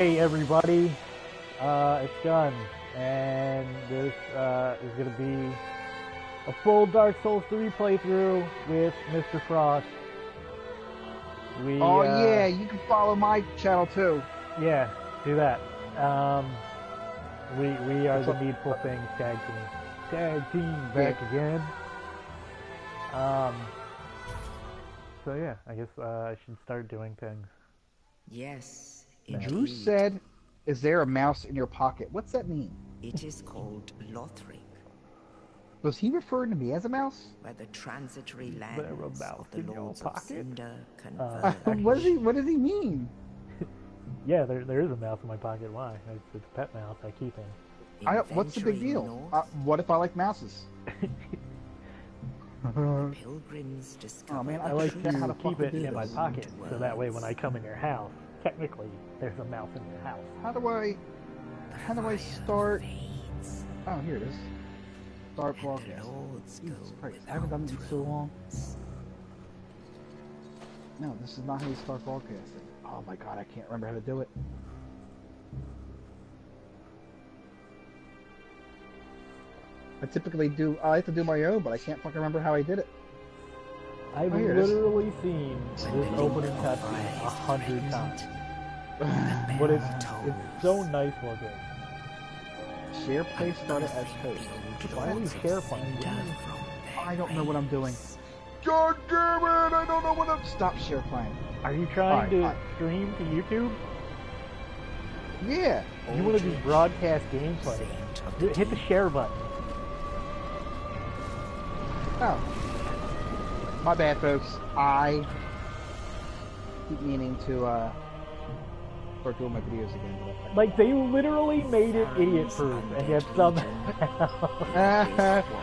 Hey everybody, it's Gun, and this is going to be a full Dark Souls 3 playthrough with Mr. Frost. Yeah, you can follow my channel too. Yeah, do that. We are the Needful Things tag team. Tag team back again. So yeah, I guess I should start doing things. Yes, Drew said, "Is there a mouse in your pocket?" What's that mean? it is called Lothric, Was he referring to me as a mouse? where the transitory Is there a lands mouse of the in your Lords of pocket? Cinder converge. What does he mean? Yeah, there is a mouse in my pocket. Why? It's a pet mouse I keep in. What's the big deal? What if I like mouses? Pilgrims discover. Oh man, I like how to keep it in my this. pocket, so that way when I come in your house, technically there's a mouse in your house. How do I start? Oh, here it is. Start broadcast. Jesus Christ, I haven't done it in so long. No, this is not how you start broadcasting. Oh my god, I can't remember how to do it. I like to do my own, but I can't fucking remember how I did it. I've literally seen this opening cutscene 100 times. But it's so nice looking. Share play started as host. Why do you share play? I don't know what I'm doing. God damn it! I don't know what I'm. Stop share playing. Are you trying to stream to YouTube? Yeah. You want to do broadcast gameplay? Hit the share button. Oh. My bad, folks. I keep meaning to start doing my videos again. Like, they literally made it idiot-proof, and yet somehow...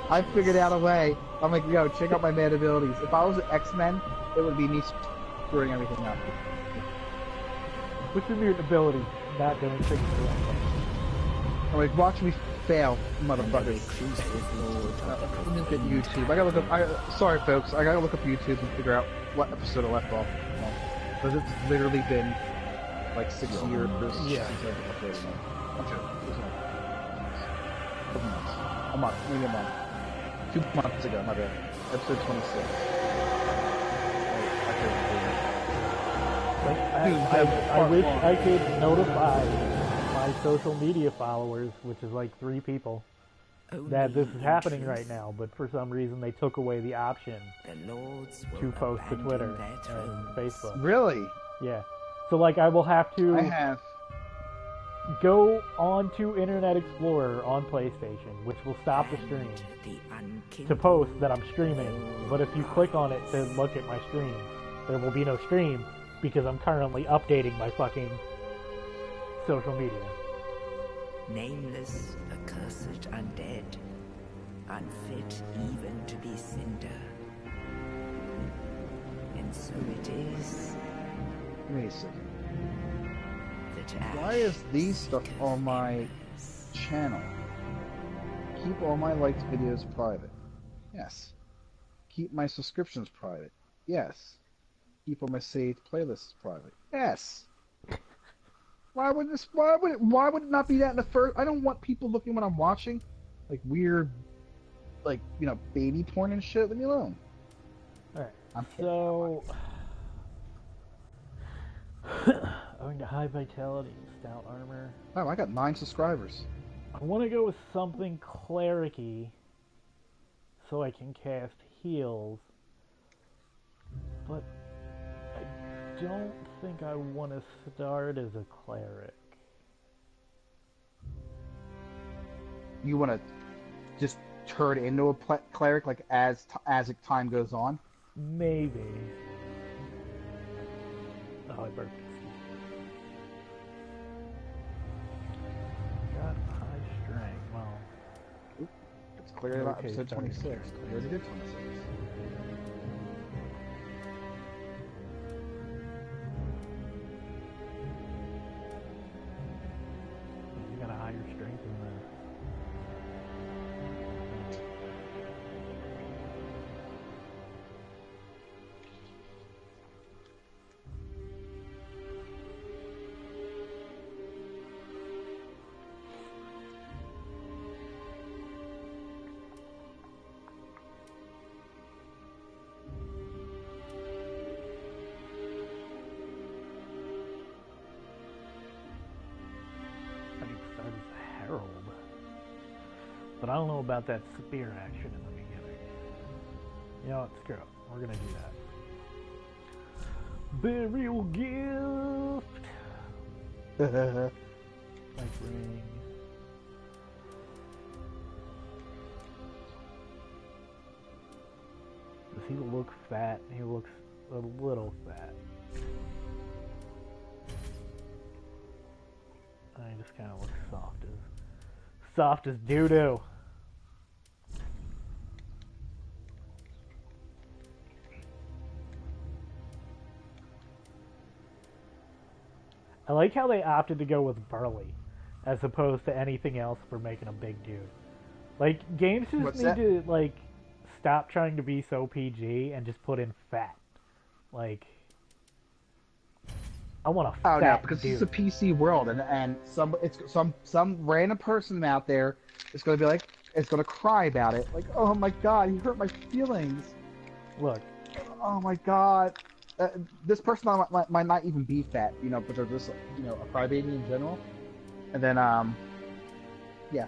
I figured out a way. I'm like, yo, check out my mad abilities. If I was an X-Men, it would be me screwing everything up. What's your weird ability? Not doing things correctly. I'm like, watch me fail, motherfuckers. Let me look at YouTube. I gotta look up. Sorry, folks. I gotta look up YouTube and figure out what episode I left off. Because it's literally been like 6 years. Yeah. A month. Maybe a month. 2 months ago. My bad. Episode 26. I wish I could notify my social media followers, which is like 3 people, that this is happening right now, but for some reason they took away the option to post to Twitter and Facebook. Really? Yeah. So like I will have to go on to Internet Explorer on PlayStation, which will stop the stream, to post that I'm streaming. But if you click on it to look at my stream, there will be no stream because I'm currently updating my fucking social media. Nameless, accursed undead, unfit even to be cinder. And so it is. Wait a second. That why is these stuff on my channel? Keep all my liked videos private. Yes. Keep my subscriptions private. Yes. Keep all my saved playlists private. Yes. Why would it not be that in the first? I don't want people looking when I'm watching, like weird, like, you know, baby porn and shit. Leave me alone. Alright, so going to high vitality, stout armor. Oh, I got 9 subscribers. I want to go with something cleric-y so I can cast heals, but I don't think I want to start as a cleric. You want to just turn into a cleric, like as time goes on? Maybe. Oh, I burped. Got high strength. Well, it's clear about episode 26. Clear to good 26. You got a higher strength than that. Herald. But I don't know about that spear action in the beginning. You know what? Screw it. We're gonna do that. Burial gift! Like ring. Does he look fat? He looks a little fat. He just kind of looks soft as doo-doo. I like how they opted to go with burly as opposed to anything else for making a big dude. Like, games just need to, like, stop trying to be so PG and just put in fat. Like, I want a fat no, because dude. it's a PC world, and some random person out there is going to be like, is going to cry about it. Like, oh my god, he hurt my feelings. Look. Oh my god. This person might not even be fat, you know, but they're just, you know, a crybaby in general. And then, yeah,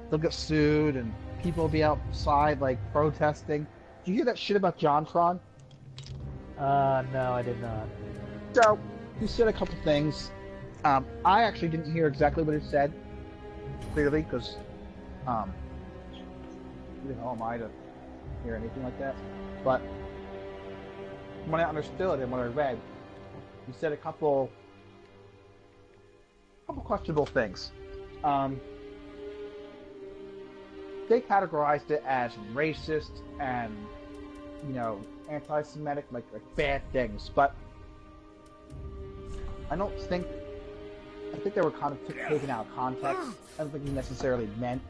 they'll get sued, and people will be outside, like, protesting. Did you hear that shit about JonTron? No, I did not. So, he said a couple things. I actually didn't hear exactly what he said, clearly, because, who the hell am I to hear anything like that? But when I understood and when I read, he said a couple questionable things. They categorized it as racist and, you know, anti-Semitic, like bad things, but I think they were kind of taken out of context. I don't think he necessarily meant,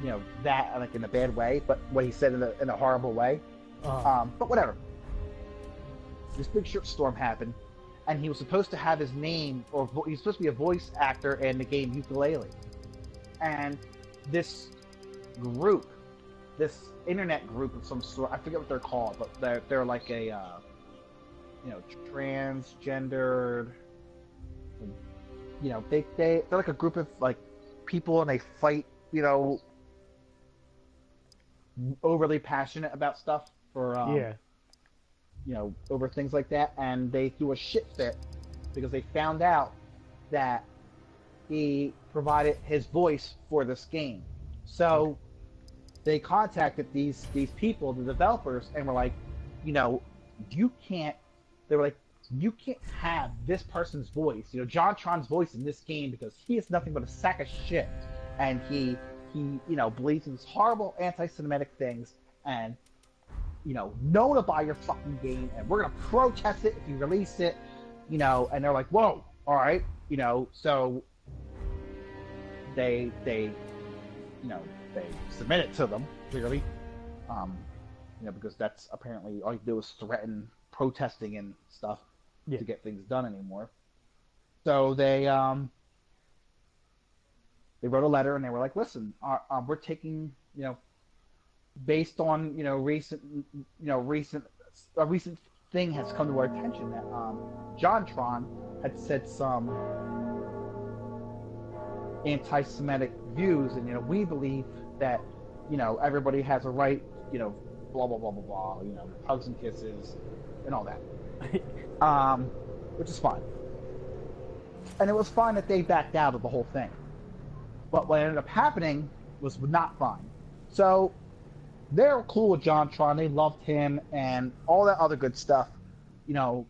you know, that like in a bad way, but what he said in a horrible way. But whatever. This big shitstorm happened, and he was supposed to have his name, or he was supposed to be a voice actor in the game Yooka-Laylee. And this group, this internet group of some sort, I forget what they're called, but they're like a, you know, transgendered, you know, they're like a group of like people, and they fight, you know, overly passionate about stuff for, you know, over things like that, and they threw a shit fit because they found out that he provided his voice for this game. So they contacted these people, the developers, and were like, you know, you can't have this person's voice, you know, JonTron's voice in this game, because he is nothing but a sack of shit, and he you know, believes in these horrible anti-Semitic things, and, you know, no one will buy your fucking game, and we're gonna protest it if you release it, you know. And they're like, whoa, all right, you know. So they you know, they submit it to them, clearly, you know, because that's apparently all you do is threaten protesting and stuff to get things done anymore. So they wrote a letter, and they were like, listen, we're taking, you know, based on, you know, a recent thing has come to our attention that JonTron had said some anti-Semitic views, and, you know, we believe that, you know, everybody has a right, you know, blah blah blah blah blah, you know, hugs and kisses and all that, which is fine, and it was fine that they backed out of the whole thing. But what ended up happening was not fine. So they were cool with JonTron. They loved him and all that other good stuff, you know,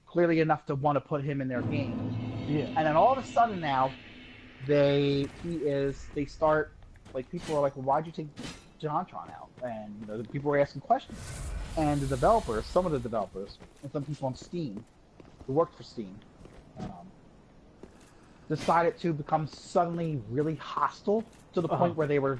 clearly enough to want to put him in their game. Yeah. And then all of a sudden now, they start, like, people are like, well, why'd you take JonTron out? And, you know, the people were asking questions. And the developers, some of the developers, and some people on Steam, who worked for Steam, decided to become suddenly really hostile to the point where they were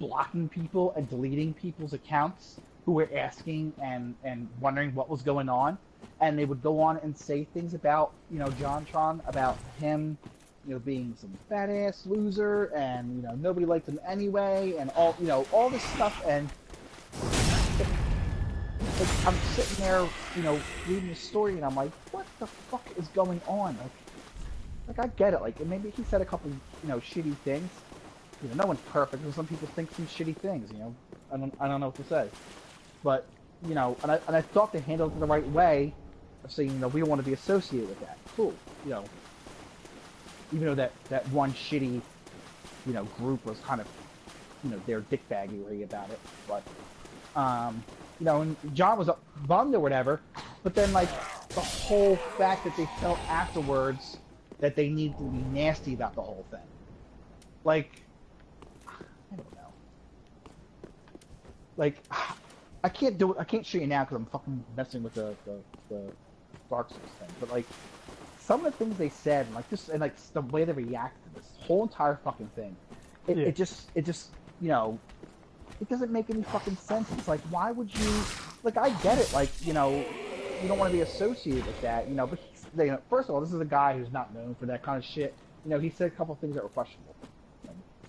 blocking people and deleting people's accounts who were asking and wondering what was going on. And they would go on and say things about, you know, JonTron, about him, you know, being some fat ass loser, and, you know, nobody liked him anyway, and all, you know, all this stuff. And I'm sitting there, you know, reading the story, and I'm like, what the fuck is going on? Like, like, I get it. Like, maybe he said a couple, shitty things. No one's perfect, and some people think some shitty things. I don't know what to say. But, and I thought they handled it the right way of saying, we don't want to be associated with that. Cool. Even though that one shitty, group was kind of, their dickbaggery about it. But, and John was bummed or whatever. But then, like, the whole fact that they felt afterwards that they need to be nasty about the whole thing. Like, I don't know. Like, I can't do it. I can't show you now because I'm fucking messing with the Dark Souls thing. But like, some of the things they said, and like the way they reacted to this whole entire fucking thing, it just it doesn't make any fucking sense. It's like, why would you? Like, I get it. Like, you don't want to be associated with that. But first of all, this is a guy who's not known for that kind of shit. He said a couple of things that were questionable.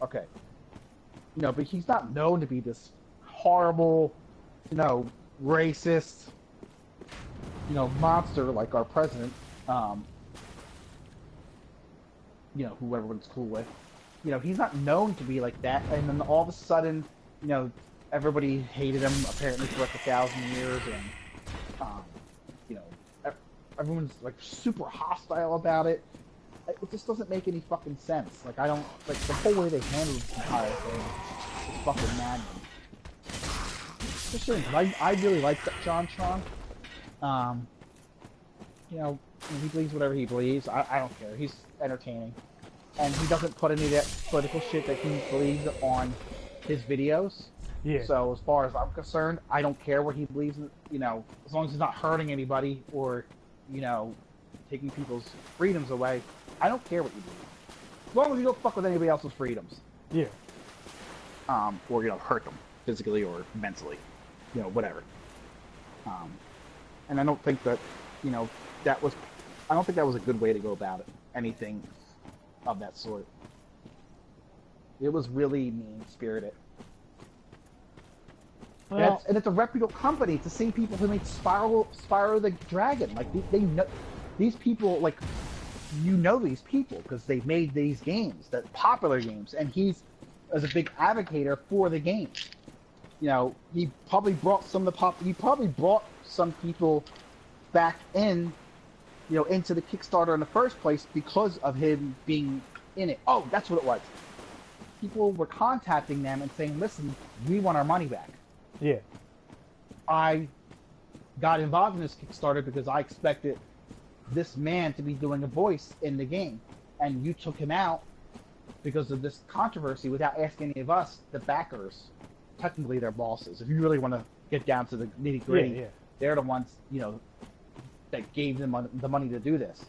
Okay. But he's not known to be this horrible, racist, monster like our president, who everyone's cool with. He's not known to be like that, and then all of a sudden, everybody hated him apparently for like 1,000 years, and, everyone's like super hostile about it. It just doesn't make any fucking sense. Like, I don't, like, the whole way they handled the entire thing is fucking maddening. It's a shame, because I really like John Tron. He believes whatever he believes. I don't care. He's entertaining. And he doesn't put any of that political shit that he believes on his videos. Yeah. So, as far as I'm concerned, I don't care what he believes, as long as he's not hurting anybody or, taking people's freedoms away. I don't care what you believe. As long as you don't fuck with anybody else's freedoms. Yeah. Or, hurt them physically or mentally. Whatever. And I don't think that, I don't think that was a good way to go about it. Anything of that sort. It was really mean-spirited. Well, and it's a reputable company. It's the same people who made Spyro the Dragon. Like, they know these people. Like, these people because they've made these games, that popular games, and he's as a big advocator for the games. He probably brought some people back in, into the Kickstarter in the first place because of him being in it. Oh, that's what it was. People were contacting them and saying, "Listen, we want our money back." Yeah. I got involved in this Kickstarter because I expected this man to be doing a voice in the game, and you took him out because of this controversy without asking any of us, the backers. Technically, they're bosses. If you really want to get down to the nitty-gritty, they're the ones, that gave them the money to do this.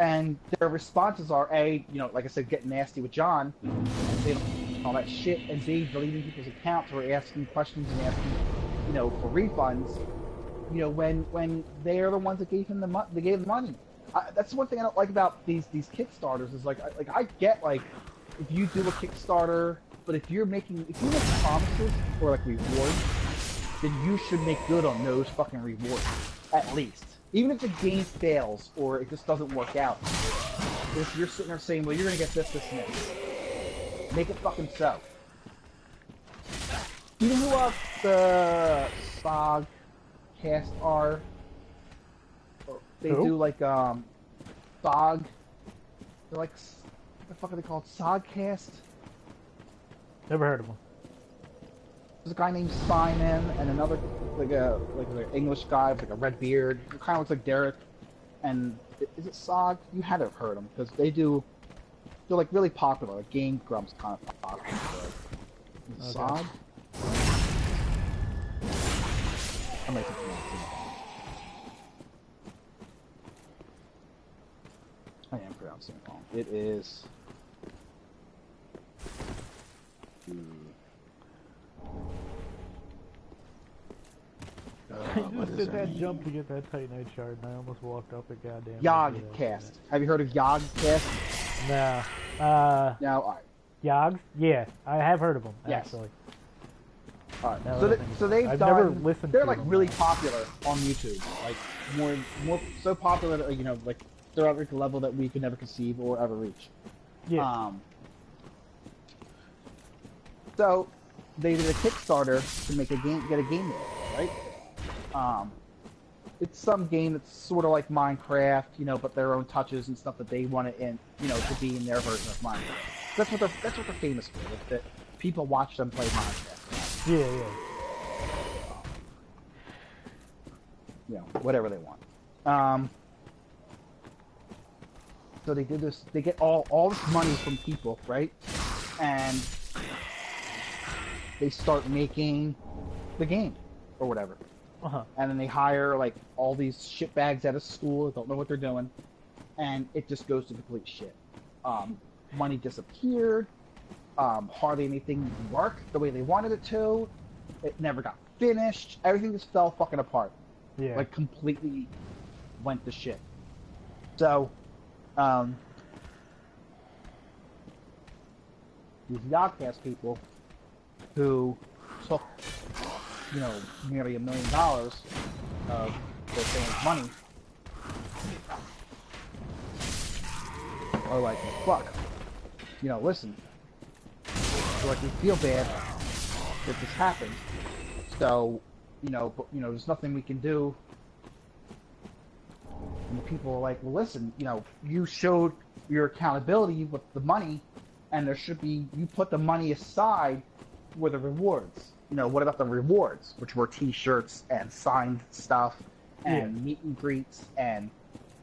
And their responses are, A, like I said, getting nasty with John, and all that shit, and B, deleting people's accounts or asking questions and asking, for refunds, when they're the ones that gave him they gave the money. That's one thing I don't like about these Kickstarters is like I get, like, if you do a Kickstarter, but if you make promises or like rewards, then you should make good on those fucking rewards, at least. Even if the game fails or it just doesn't work out, if you're sitting there saying, well, you're gonna get this, this, and this, make it fucking so. Do you know who the SOG cast are? They do like SOG. They're like, what the fuck are they called? SOGcast? Never heard of one. There's a guy named Simon and another like an English guy with like a red beard. He kind of looks like Derek. And is it SOG? You had to have heard them because they're like really popular. Like Game Grumps kind of popular. Is it SOG? I might be pronouncing it. I am pronouncing it wrong. It is. I just did that jump to get that Titanite shard, and I almost walked up a goddamn. Yogcast. Have you heard of Yogcast? No. No. All right. Yogs? Yeah, I have heard of them. Yes. Actually. All right. So they've I've done. never listened they're to like them. really popular on YouTube. Like more so popular that, like they're at like a level that we could never conceive or ever reach. Yeah. So they did a Kickstarter to make a game, get a game made, right? It's some game that's sort of like Minecraft, you know, but their own touches and stuff that they want it in, you know, to be in their version of Minecraft. That's what they're famous for. That people watch them play Minecraft. Right? Yeah. You know, whatever they want. So they did this. They get all this money from people, right? And they start making the game or whatever. And then they hire like all these shitbags out of school that don't know what they're doing, and it just goes to complete shit. Money disappeared. Hardly anything worked the way they wanted it to. It never got finished. Everything just fell fucking apart. Yeah. Like completely went to shit. So, these Yogcast people who took, you know, nearly $1 million of their fans' money are like, fuck. You know, listen. Like, we feel bad that this happened. So, you know, but, you know, there's nothing we can do. And the people are like, well, listen, you know, you showed your accountability with the money, and there should be, you put the money aside for the rewards. You know, what about the rewards, which were T-shirts and signed stuff and meet and greets and,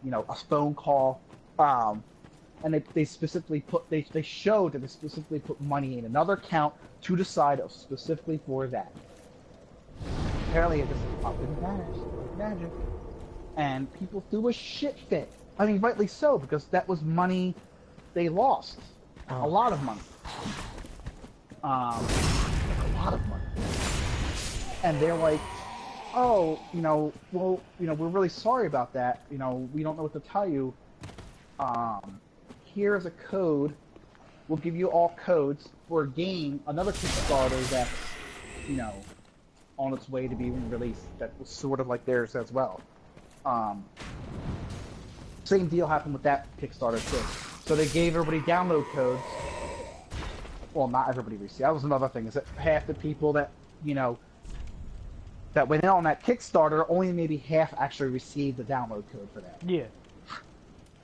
you know, a phone call. And they specifically put, they showed that they specifically put money in another account to the side of specifically for that. Apparently it just up and vanished like magic. And people threw a shit fit. I mean, rightly so, because that was money they lost. A lot of money. A lot of money. And they're like, oh, you know, well, you know, we're really sorry about that. You know, we don't know what to tell you. Here's a code. We'll give you all codes for a game, another Kickstarter that's, you know, on its way to being released that was sort of like theirs as well. Same deal happened with that Kickstarter too. So they gave everybody download codes. Well, not everybody received. That was another thing, is that half the people that, you know, that went in on that Kickstarter, only maybe half actually received the download code for that. Yeah.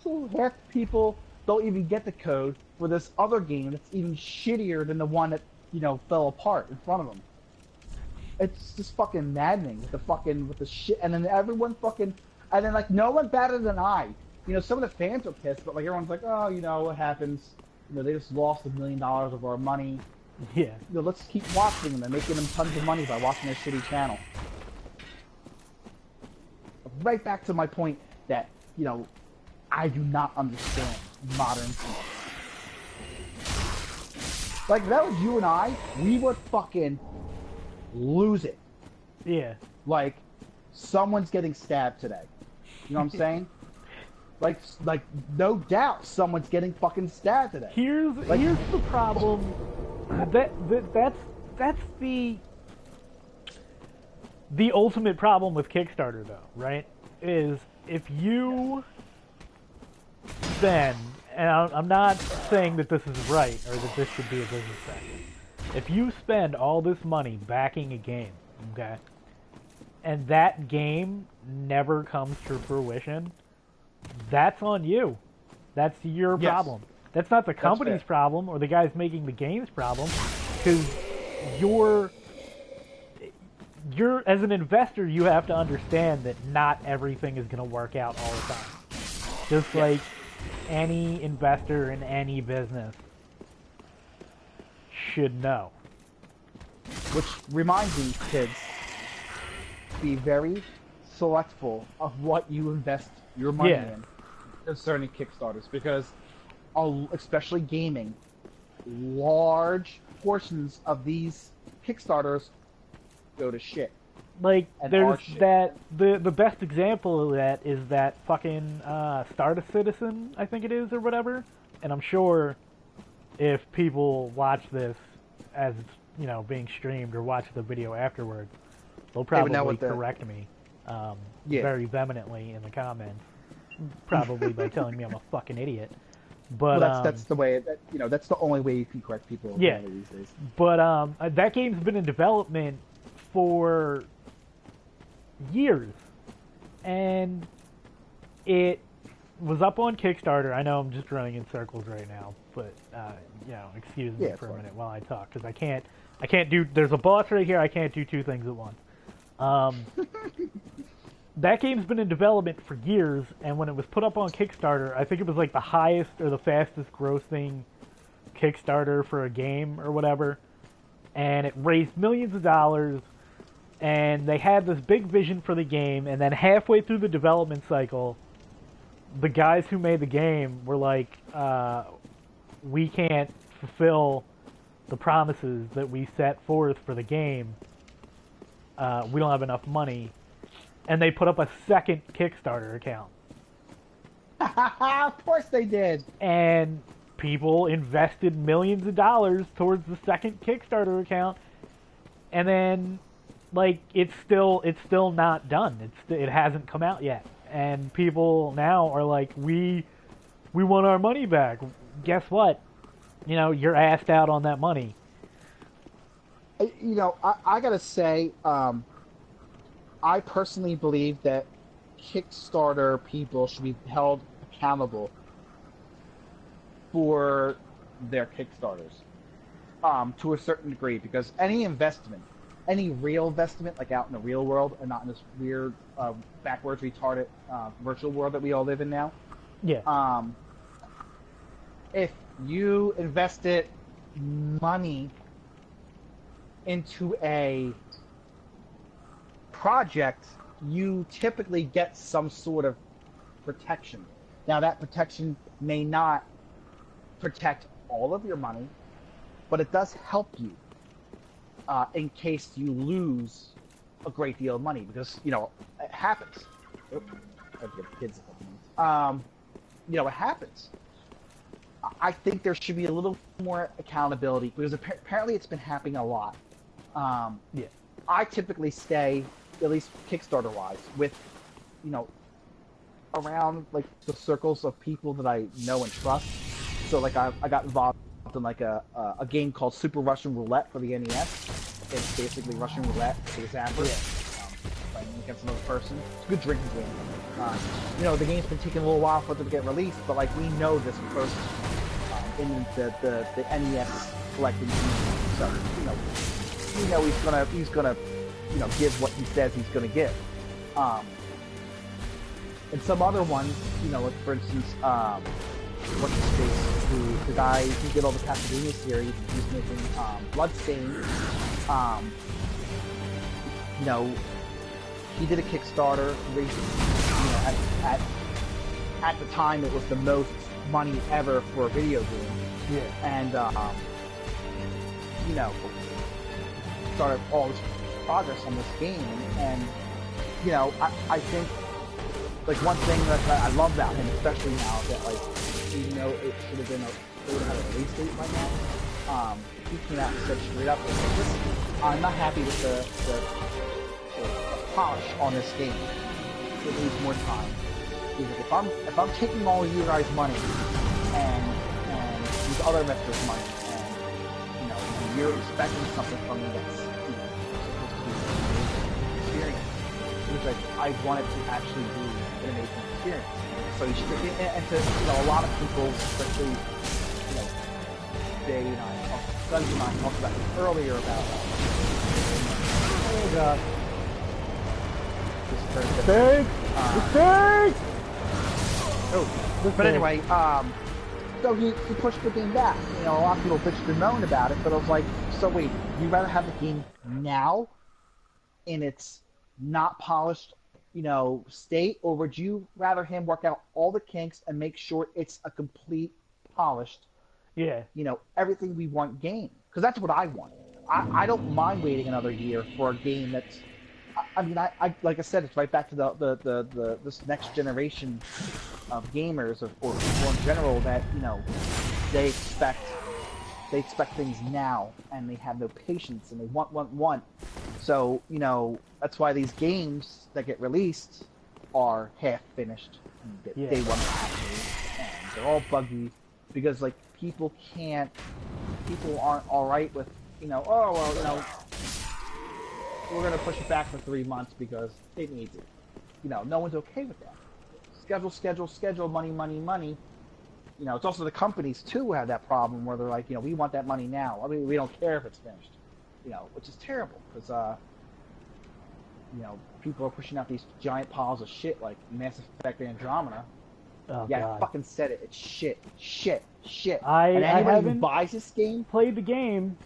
So half the people don't even get the code for this other game that's even shittier than the one that, you know, fell apart in front of them. It's just fucking maddening with the shit, and then everyone fucking, and then like no one better than I. You know, some of the fans are pissed, but like everyone's like, oh, you know, what happens? You know, they just lost $1 million of our money. Yeah. You know, let's keep watching them and making them tons of money by watching their shitty channel. Right back to my point that, you know, I do not understand modern people. Like, if that was you and I, we would fucking lose it. Yeah. Like, someone's getting stabbed today. You know what I'm saying? Like, no doubt someone's getting fucking stabbed today. Here's the problem. That's the ultimate problem with Kickstarter, though, right? Is if you spend, and I'm not saying that this is right or that this should be a business practice. If you spend all this money backing a game, okay, and that game never comes to fruition, that's on you. That's your problem. That's not the company's problem or the guys making the game's problem, because you're as an investor, you have to understand that not everything is going to work out all the time. Just like any investor in any business should know. Which reminds me, kids, be very selectful of what you invest your money in concerning Kickstarters, because especially gaming, large portions of these Kickstarters go to shit. Like, there's that, the best example of that is that fucking Start a Citizen, I think it is, or whatever. And I'm sure if people watch this as it's, you know, being streamed or watch the video afterwards, they'll probably correct me very vehemently in the comments. probably by telling me I'm a fucking idiot. But well, that's the way that that's the only way you can correct people. Yeah. These days. But that game's been in development for years, and it was up on Kickstarter. I know I'm just running in circles right now, but excuse me for a minute while I talk, because I can't do. There's a boss right here. I can't do two things at once. That game's been in development for years, and when it was put up on Kickstarter, I think it was like the highest or the fastest grossing Kickstarter for a game or whatever, and it raised millions of dollars, and they had this big vision for the game, and then halfway through the development cycle, the guys who made the game were like, we can't fulfill the promises that we set forth for the game. We don't have enough money. And they put up a second Kickstarter account. Of course they did. And people invested millions of dollars towards the second Kickstarter account. And then, like, it's still not done. It hasn't come out yet. And people now are like, we want our money back. Guess what? You're assed out on that money. I gotta say, I personally believe that Kickstarter people should be held accountable for their Kickstarters, to a certain degree, because any investment, any real investment, like out in the real world and not in this weird, backwards, retarded, virtual world that we all live in now. Yeah. If you invested money into a project, you typically get some sort of protection. Now, that protection may not protect all of your money, but it does help you in case you lose a great deal of money, because it happens. It happens. I think there should be a little more accountability, because apparently it's been happening a lot. Yeah. I typically stay, at least Kickstarter-wise, with, around, like, the circles of people that I know and trust. So, like, I got involved in, like, a game called Super Russian Roulette for the NES. It's basically Russian Roulette for the Zapper, playing against another person. It's a good drinking game. The game's been taking a little while for it to get released, but, like, we know this person in the NES collecting community. So, he's gonna give what he says he's gonna give. And some other ones, like for instance, what's his face, the guy who did all the Castlevania series, he's making Bloodstained. He did a Kickstarter, raised, at the time it was the most money ever for a video game. Yeah. And started all this progress on this game, and I think, like, one thing that I love about him, especially now, that, like, even though it should have been they would have had a release date by now, he came out and said straight up, listen, I'm not happy with the polish on this game. It needs more time. Because if I'm taking all you guys' money and these other investors' money, and you're expecting something from me that's supposed to be an experience, it's like, I want it to actually be an amazing experience. So you should, and to a lot of people, especially Jay and I, Guns and I talked about this earlier about. Oh god. Mistake! Oh, but anyway, so he pushed the game back. A lot of people bitched and moaned about it, but I was like, so wait, you'd rather have the game now in its not polished, state, or would you rather him work out all the kinks and make sure it's a complete, polished, everything we want game? Because that's what I want. I don't mind waiting another year for a game that's, I like I said, it's right back to the this next generation of gamers, or people in general, that they expect things now, and they have no patience, and they want. So that's why these games that get released, are half finished. Yeah. Day one patches, and they're all buggy because like people aren't all right with oh well we're gonna push it back for 3 months because it needs it. No one's okay with that. Schedule, money. It's also the companies too who have that problem where they're like, we want that money now. I mean, we don't care if it's finished. Which is terrible because people are pushing out these giant piles of shit like Mass Effect Andromeda. Oh, yeah, God. I fucking said it. It's shit. I anybody who haven't buys this game played the game.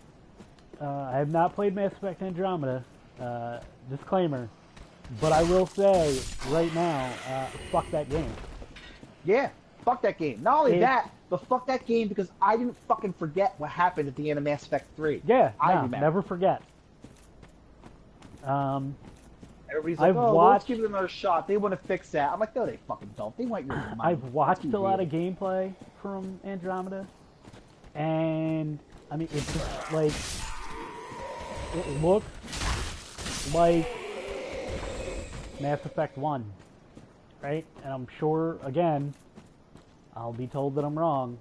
I have not played Mass Effect Andromeda. Disclaimer. But I will say right now, fuck that game. Yeah, fuck that game. Not only that, but fuck that game because I didn't fucking forget what happened at the end of Mass Effect 3. Yeah, I remember. never forget. Everybody's like, let's give it another shot. They want to fix that. I'm like, no, they fucking don't. They want your money. I've watched a lot of gameplay from Andromeda, and I mean, it's just like, it looks like Mass Effect 1, right? And I'm sure, again, I'll be told that I'm wrong.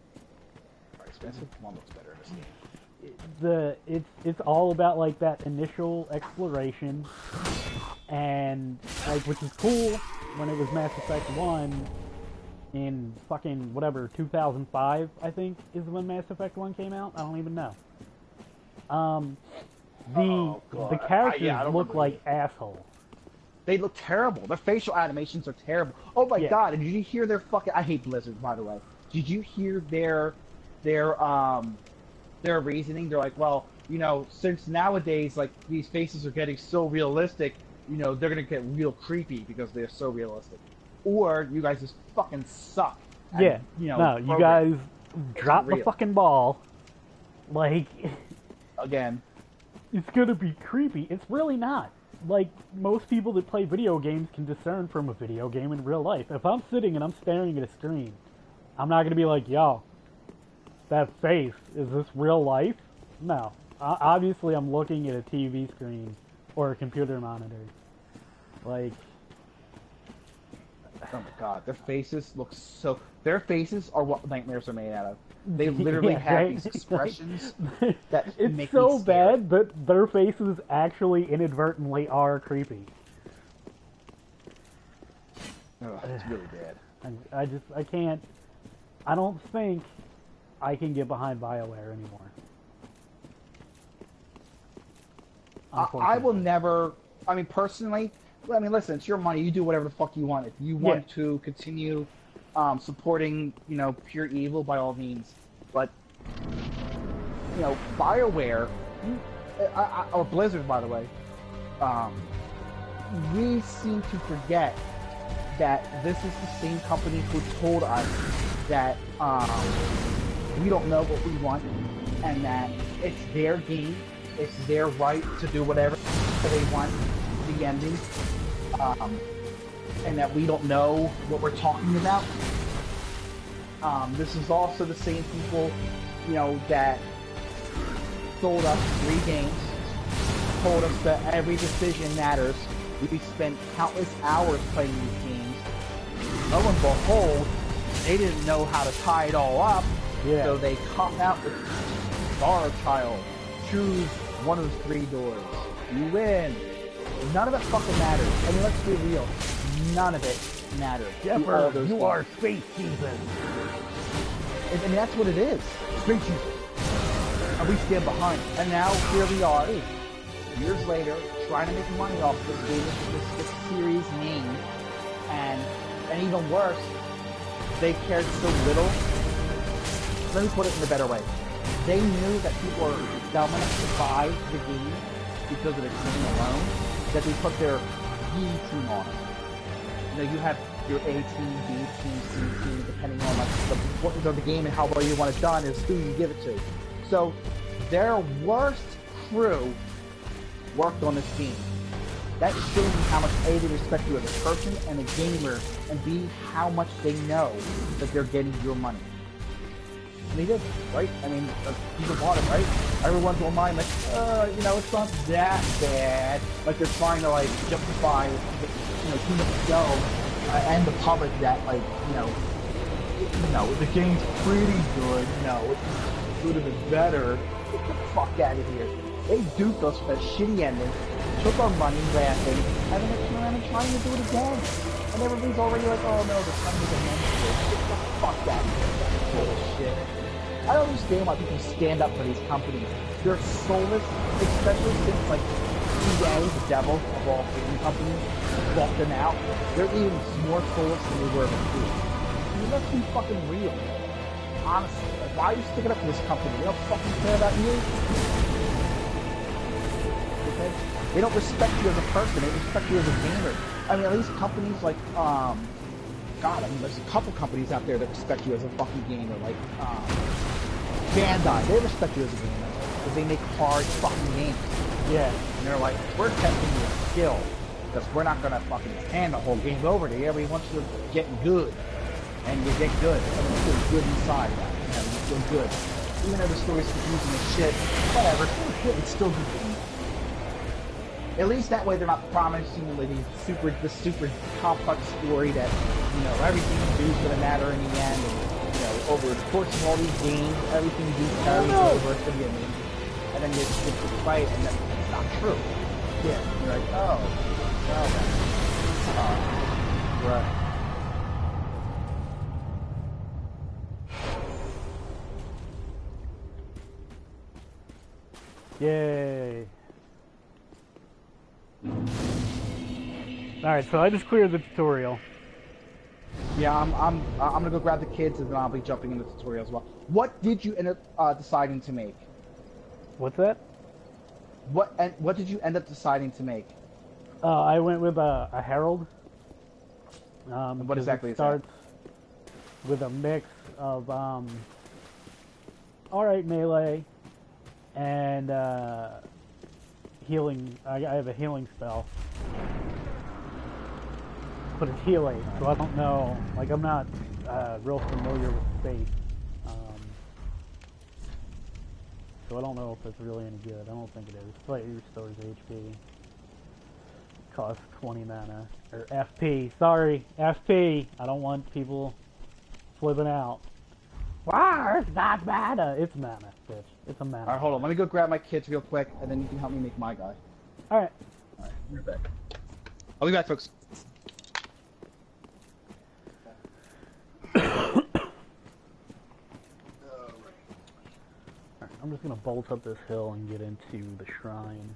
Mass Effect 1 looks better in this game. It's all about like that initial exploration, and like, which is cool when it was Mass Effect 1 in fucking whatever 2005 I think is when Mass Effect 1 came out. I don't even know. The characters look like assholes. They look terrible. Their facial animations are terrible. Oh my god! Did you hear their fucking? I hate Blizzard, by the way. Did you hear their reasoning? They're like, well, since nowadays like these faces are getting so realistic, they're gonna get real creepy because they're so realistic. Or you guys just fucking suck. Yeah. No, you guys drop the fucking ball. Like, again, it's gonna be creepy. It's really not. Like, most people that play video games can discern from a video game in real life. If I'm sitting and I'm staring at a screen, I'm not gonna be like, yo, that face, is this real life? No. Obviously, I'm looking at a TV screen or a computer monitor. Like, oh my god, their faces look so... Their faces are what nightmares are made out of. They literally have these expressions that it's make so me scared. bad that their faces actually inadvertently are creepy. Ugh, it's really bad. I can't... I don't think I can get behind BioWare anymore. I will never... I mean, personally... I mean, listen, it's your money. You do whatever the fuck you want. If you want to continue supporting, pure evil, by all means. But, BioWare, or Blizzard, by the way, we seem to forget that this is the same company who told us that we don't know what we want, and that it's their game, it's their right to do whatever they want, the ending, and that we don't know what we're talking about. This is also the same people, that sold us 3 games, told us that every decision matters. We spent countless hours playing these games. Lo and behold, they didn't know how to tie it all up, so they come out with Star Child. Choose one of the 3 doors. You win. None of it fucking matters. I mean, let's be real. None of it matters. Jeffer, you are Space Jesus. I mean, that's what it is. Space Jesus. And we stand behind. And now, here we are, years later, trying to make money off this game, this series name. And even worse, they cared so little. Let me put it in a better way. They knew that people were dumb enough to buy the game because of the team alone, that they put their B team on it. You have your A team, B team, C team, depending on the importance of the game and how well you want it done is who you give it to. So their worst crew worked on this game. That shows you how much A, they respect you as a person and a gamer, and B, how much they know that they're getting your money. And they did, right? I mean, people bought it, right? Everyone's online like, it's not that bad. Like they're trying to justify, too much dough and the public that, like, the game's pretty good. It could have been better. Get the fuck out of here. They duped us with a shitty ending, took our money laughing, and then they turn around and trying to do it again. And everybody's already like, oh no, they're trying to make amends for it. Get the fuck out of here. That's bullshit. I don't understand why people stand up for these companies. They're soulless, especially since, like, EA, the devil of all gaming companies, bought them out. They're even more soulless than they were before. I mean, let's be fucking real. Honestly, like, why are you sticking up for this company? They don't fucking care about you. Okay? They don't respect you as a person. They respect you as a gamer. I mean, at least companies like, there's a couple companies out there that respect you as a fucking gamer, like, Bandai. They respect you as a gamer because they make hard fucking games. Yeah. And they're like, we're testing your skill because we're not gonna fucking hand the whole game over to you. We want you to get good, and you get good. I mean, you feel good inside of that. You feel good, even though the story's confusing as shit. Whatever, it's still good. At least that way they're not promising you the super complex story that, everything you do is gonna matter in the end. And, over the course of all these games, everything you do carries over. It's gonna be amazing. And then you play it, and that's not true. Yeah, you're like, oh, well then. Right. Yay. Alright, so I just cleared the tutorial. Yeah, I'm gonna go grab the kids, and then I'll be jumping in the tutorial as well. What did you end up deciding to make? What's that? What did you end up deciding to make? I went with a Herald. What exactly it starts with a mix of alright melee and healing. I have a healing spell, but it's healing, so I don't know. Like, I'm not real familiar with space. So I don't know if it's really any good. I don't think it is. Slightly restores HP. Costs 20 mana. Or FP. Sorry, FP. I don't want people flipping out. Why? It's not mana. It's mana, bitch. It's a mana. Alright, hold on. Let me go grab my kids real quick, and then you can help me make my guy. Alright. Alright, we're back. I'll be back, folks. I'm just gonna bolt up this hill and get into the shrine.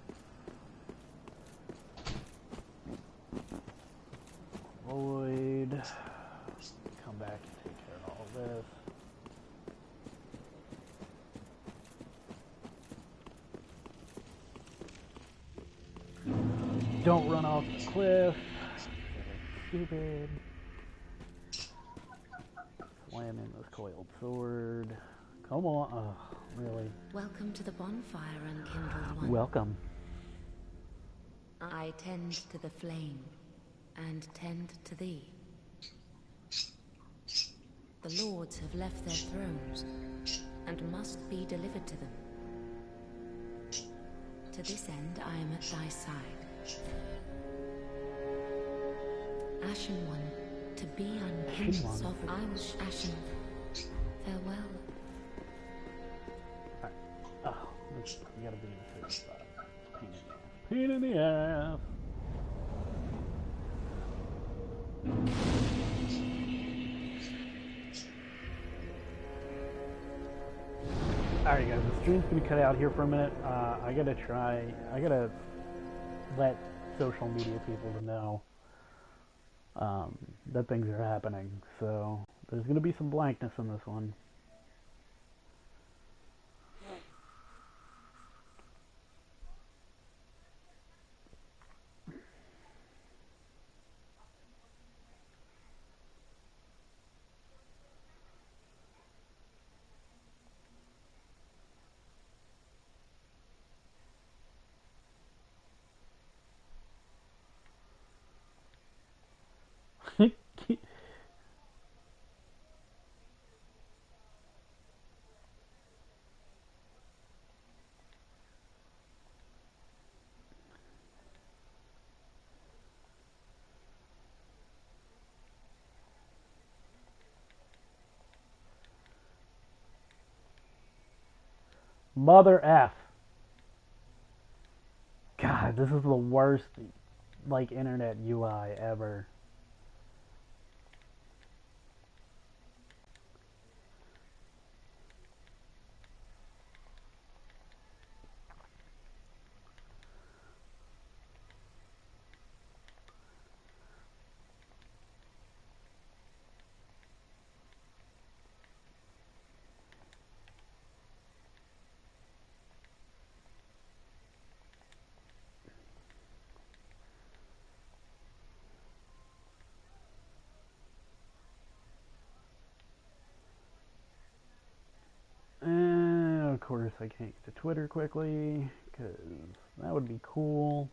Void. Come back and take care of all this. Don't run off the cliff. Stupid. Slam in this coiled sword. Come on. Oh, really? Welcome to the bonfire, unkindled one. Welcome. I tend to the flame, and tend to thee. The lords have left their thrones, and must be delivered to them. To this end, I am at thy side. Ashen one, to be unkindled sovereign. I was ashen. Farewell. Oh, you gotta be in a certain spot. Pain in the ass. Alright guys, the stream's gonna cut out here for a minute. I gotta let social media people know that things are happening. So there's gonna be some blankness in this one. Mother F. God, this is the worst, like, internet UI ever. And of course I can't get to Twitter quickly, because that would be cool.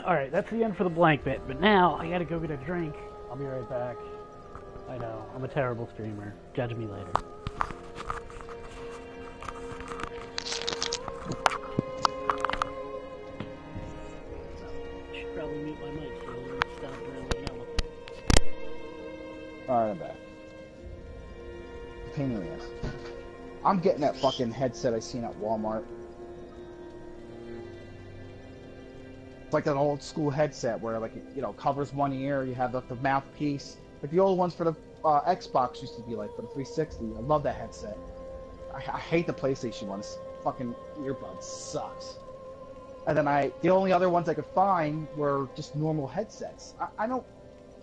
Alright, that's the end for the blank bit, but now I gotta go get a drink. I'll be right back. I know, I'm a terrible streamer. Judge me later. Should probably mute my mic so it won't stop around the elephant. Alright, I'm back. Pain in the ass. I'm getting that fucking headset I seen at Walmart. It's like an old school headset where, like, you know, covers one ear, you have the mouthpiece. Like the old ones for the Xbox used to be like, for the 360. I love that headset. I hate the PlayStation ones. Fucking earbuds sucks. And then the only other ones I could find were just normal headsets. I don't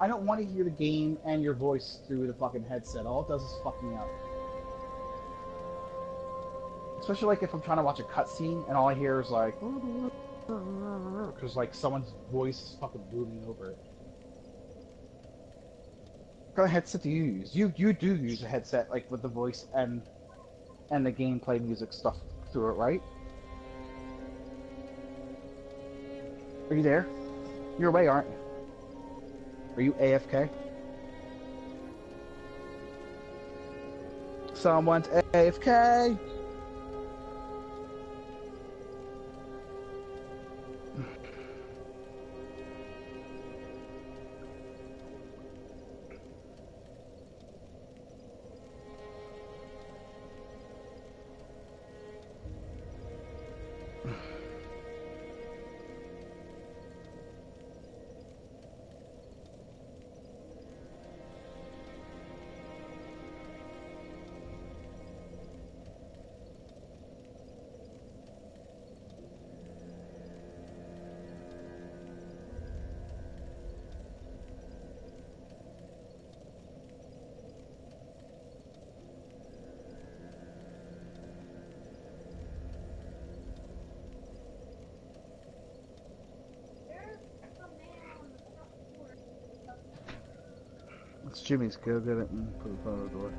want to hear the game and your voice through the fucking headset. All it does is fuck me up. Especially like if I'm trying to watch a cutscene and all I hear is like, because like someone's voice is fucking booming over it. What kind of headset do you use? You do use a headset like with the voice and the gameplay music stuff through it, right? Are you there? You're away, aren't you? Are you AFK? Someone's AFK! It's Jimmy's. Go get it and put it in front of the door.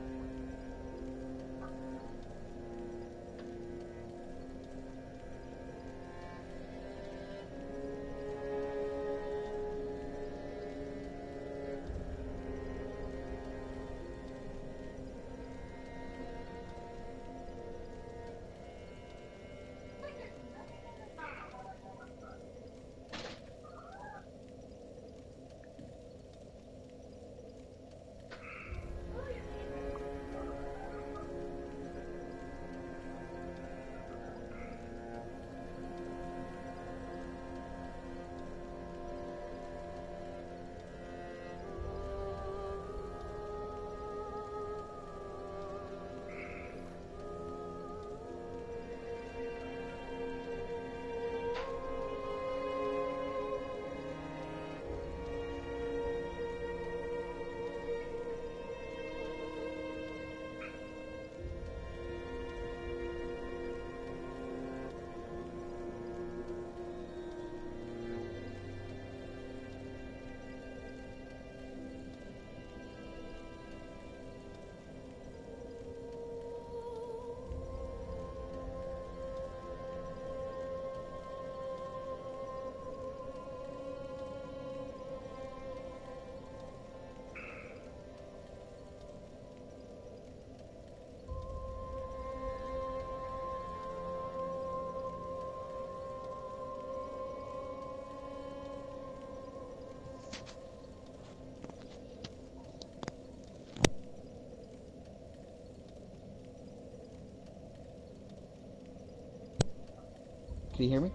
Can you hear me?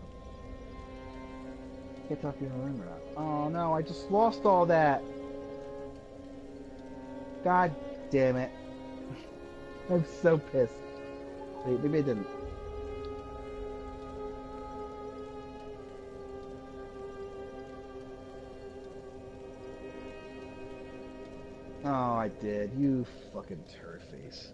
Can't tell if you're in the room or not. Oh no, I just lost all that. God damn it. I'm so pissed. Wait, maybe I didn't. Oh, I did. You fucking turd face.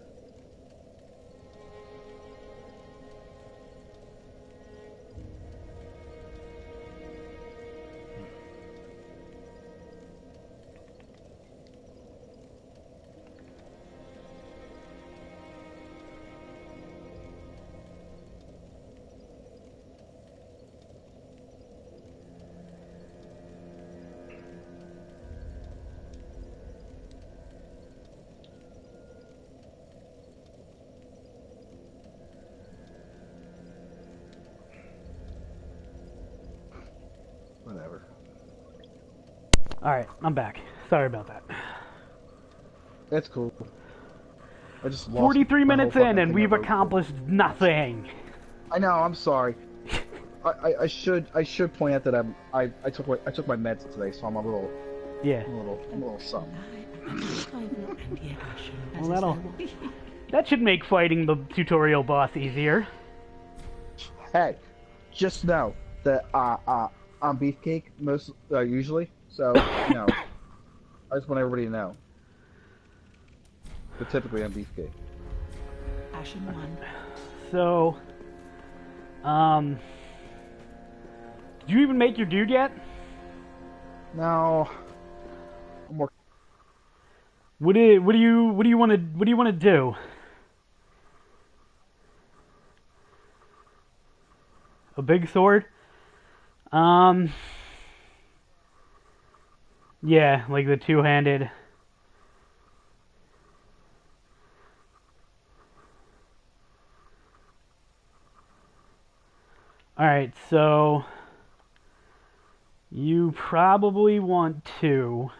Whatever. Alright, I'm back. Sorry about that. That's cool. I just lost 43 minutes in and we've thing. accomplished nothing. I know, I'm sorry. I should point out that I took my meds today, so I'm a little something. Well, that should make fighting the tutorial boss easier. Hey, just know that I'm Beefcake usually, so you know. I just want everybody to know. But typically I'm Beefcake. Ashen one. So, did you even make your dude yet? No. I'm more. What do you want to do? A big sword? Yeah, like the two-handed. Alright, so you probably want to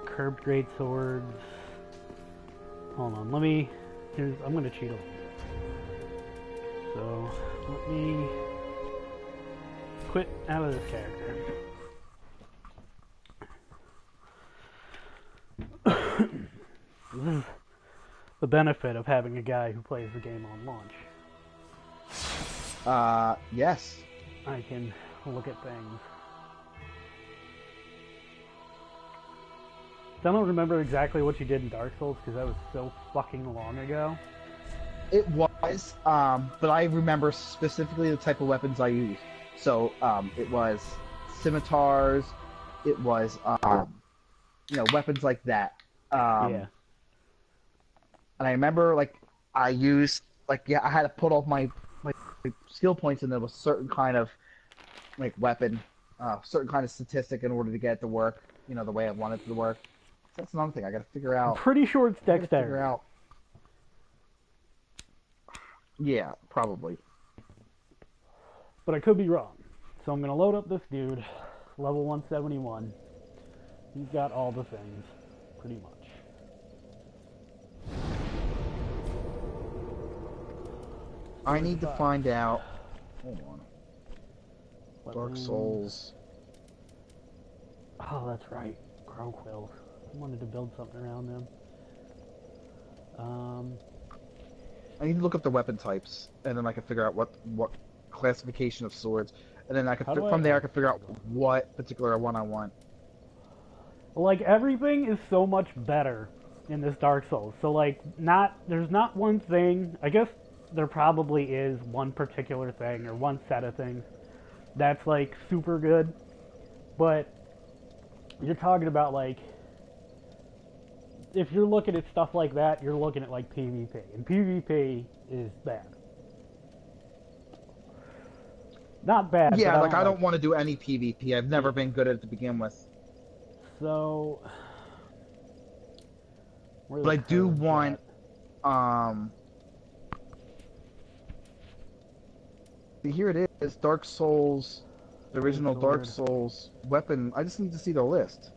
curved great swords. Hold on, I'm gonna cheat a little bit. So let me quit out of this character. This is the benefit of having a guy who plays the game on launch. Yes. I can look at things. I don't remember exactly what you did in Dark Souls because that was so fucking long ago. It was, but I remember specifically the type of weapons I used. So it was scimitars, it was weapons like that. Yeah. And I remember I used I had to put all my skill points, and there was certain kind of weapon, certain kind of statistic in order to get it to work. The way I wanted it to work. So that's another thing I got to figure out. I'm pretty sure it's dexterity. Figure out. Yeah, probably. But I could be wrong. So I'm gonna load up this dude, level 171. He's got all the things, pretty much. I need to find out. Hold on. Dark Souls. Oh, that's right. Grow quills. I wanted to build something around them. I need to look up the weapon types, and then I can figure out what classification of swords, and then from there I can figure out what particular one I want. Like, everything is so much better in this Dark Souls. So there's not one thing. I guess there probably is one particular thing or one set of things that's super good, but you're talking about if you're looking at stuff like that, you're looking at PvP, and PvP is bad. Not bad. Yeah, I don't want to do any PvP. I've never been good at it to begin with. So, but I do want see, here it is, Dark Souls, the original Dark Souls weapon. I just need to see the list.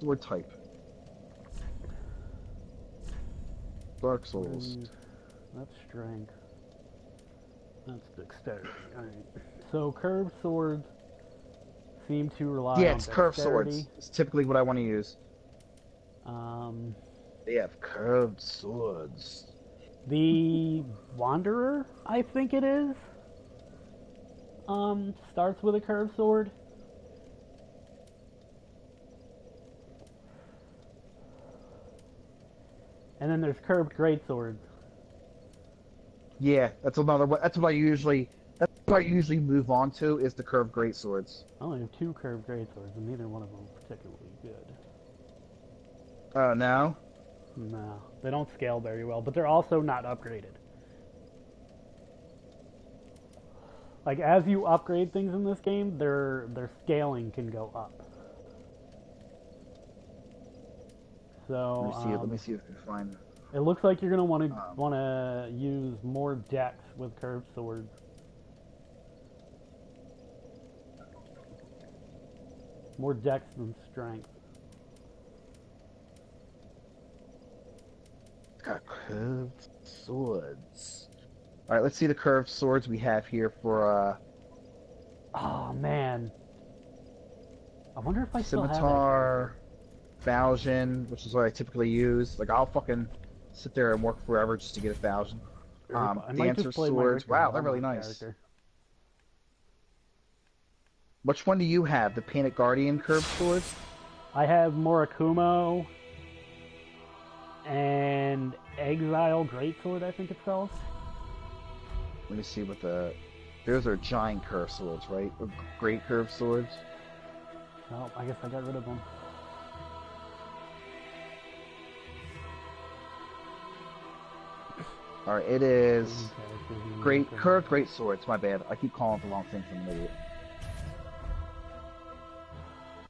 Sword type. Dark Souls. That's strength. That's dexterity. Alright. So curved swords seem to rely on Yeah, it's curved dexterity. swords. It's typically what I want to use. They have curved swords. The Wanderer, I think it is, starts with a curved sword. And then there's curved greatswords. Yeah, that's another one. That's what I usually move on to, is the curved greatswords. I only have 2 curved greatswords, and neither one of them are particularly good. No? No, they don't scale very well, but they're also not upgraded. As you upgrade things in this game, their scaling can go up. So let me see if I can find. It looks like you're gonna want to use more dex with curved swords. More dex than strength. Got curved swords. All right, let's see the curved swords we have here for. Oh man, I wonder if I still have Scimitar, Falchion, which is what I typically use. I'll fucking sit there and work forever just to get 1,000. Dancer swords. Wow, they're really nice. Character. Which one do you have? The Painted Guardian curved swords? I have Murakumo and Exile Greatsword, I think it's called. Let me see what those are giant curved swords, right? Or great curved swords. Oh, I guess I got rid of them. All right, it is curved great swords. My bad. I keep calling it the wrong thing. I'm an idiot.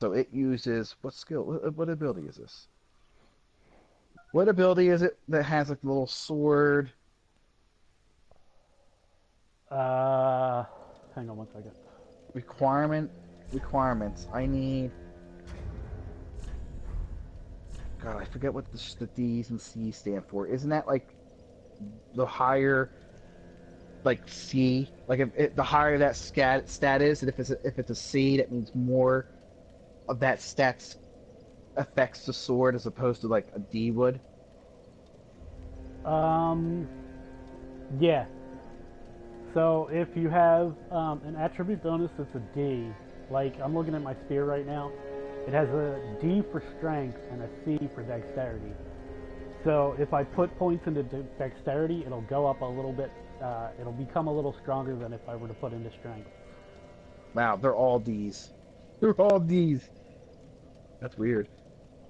So it uses what skill? What ability is this? What ability is it that has a little sword? Hang on one second. Requirements. I need. God, I forget what the D's and C's stand for. Isn't that the higher, C? The higher that stat is, and if it's a C, that means more of that stats affects the sword as opposed to a D would. Yeah. So if you have an attribute bonus that's a D, I'm looking at my spear right now, it has a D for strength and a C for dexterity. So if I put points into dexterity, it'll go up a little bit, it'll become a little stronger than if I were to put into strength. Wow, they're all D's. They're all D's. That's weird.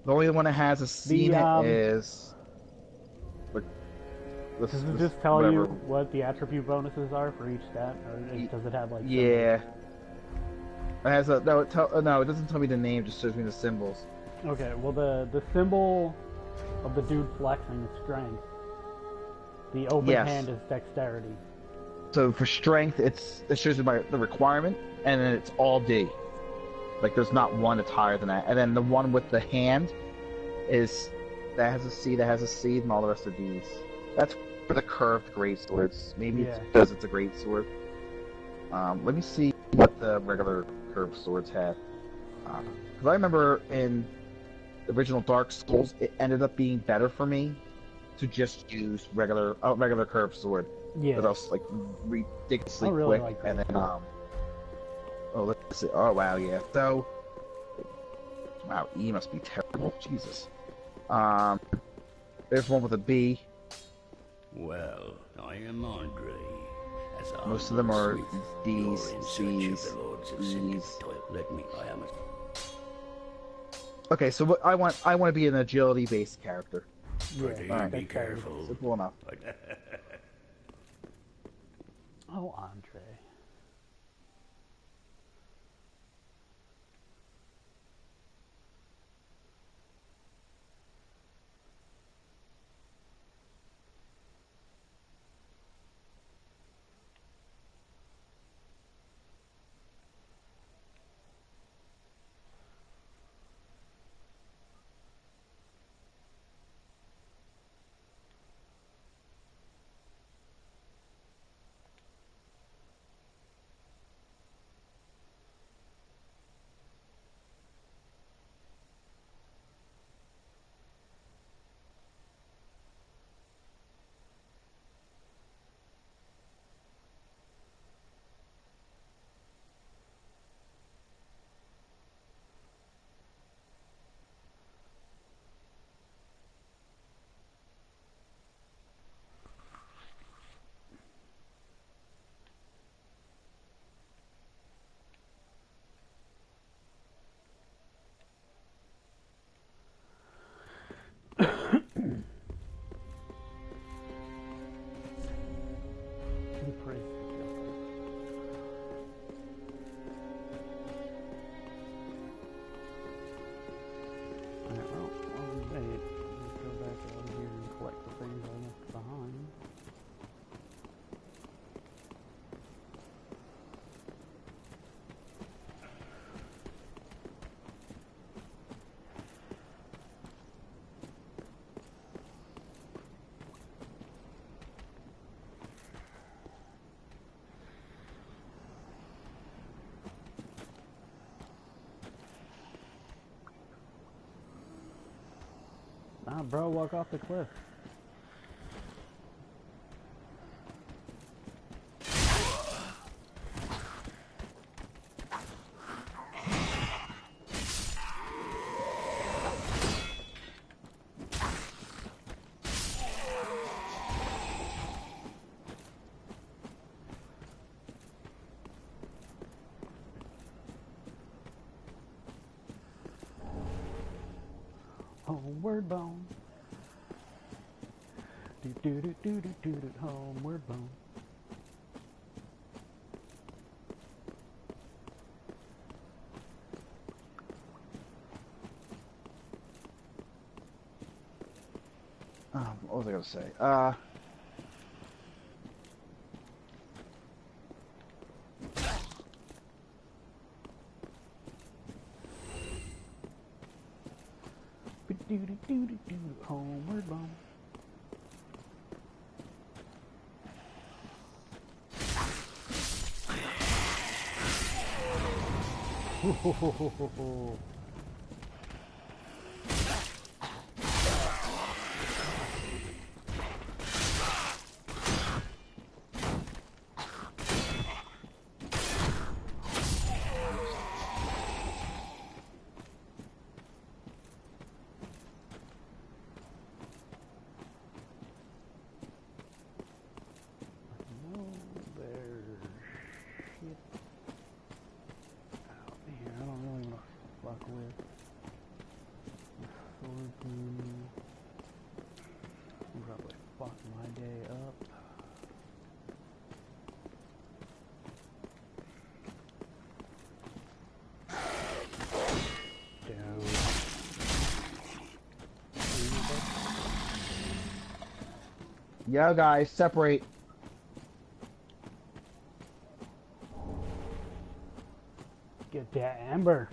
The only one that has a C in it is... Does it just tell you what the attribute bonuses are for each stat, or does it have like? Yeah. Symbols? It has a no. No, it doesn't tell me the name. It just shows me the symbols. Okay. Well, the symbol of the dude flexing is strength. The open hand is dexterity. So for strength, it shows you the requirement, and then it's all D. Like there's not one that's higher than that. And then the one with the hand that has a C, and all the rest are D's. That's for the curved great swords. Maybe it's because it's a great sword. Let me see what the regular curved swords have. Because I remember in the original Dark Souls, it ended up being better for me to just use regular curved sword. Yeah. But I was like ridiculously quick, like and then let's see. Oh wow, yeah. So wow, E must be terrible. Jesus. There's one with a B. Well, I am Andre. Most of them are D's, C's, E's. Okay, so what I want to be an agility-based character. Yeah, be careful. Simple enough. Oh, Andre. Nah, bro, walk off the cliff. Homeward bound. Do homeward bound. What was I gonna say? Homeward bound. Yo, guys, separate. Get that amber.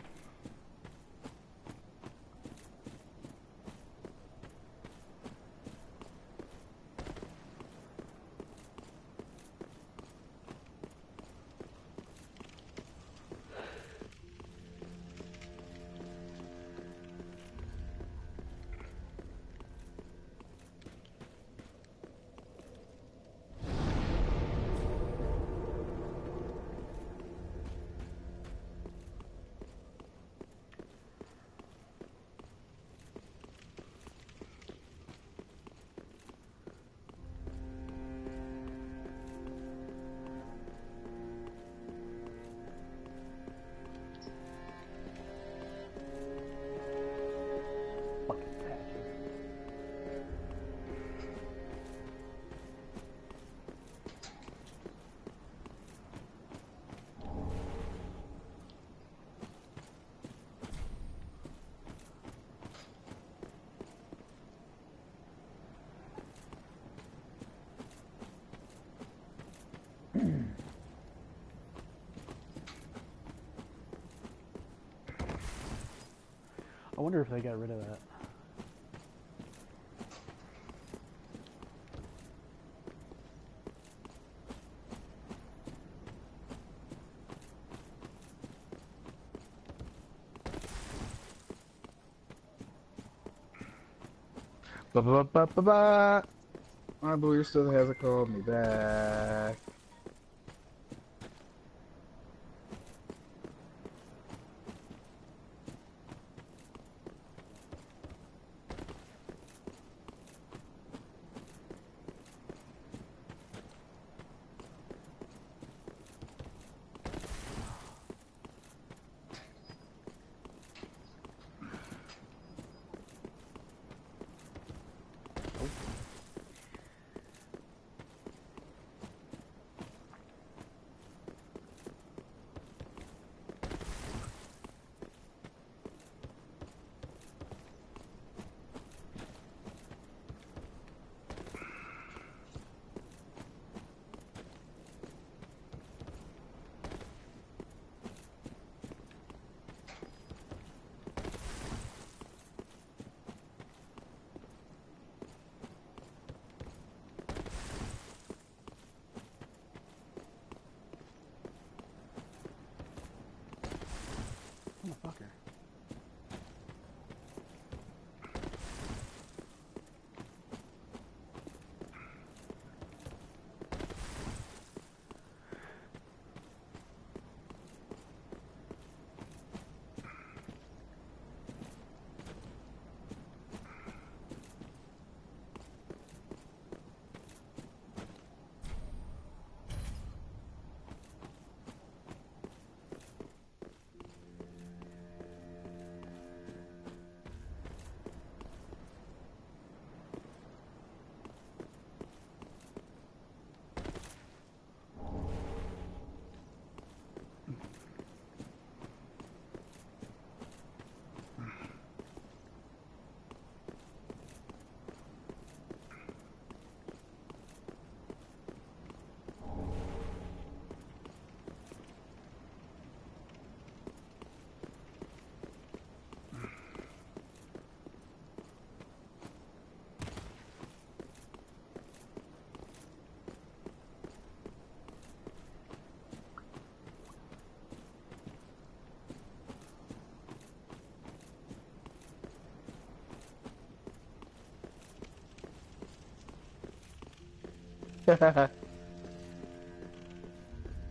I wonder if they got rid of that. Ba ba ba ba ba. My booster still hasn't called me back. Motherfucker.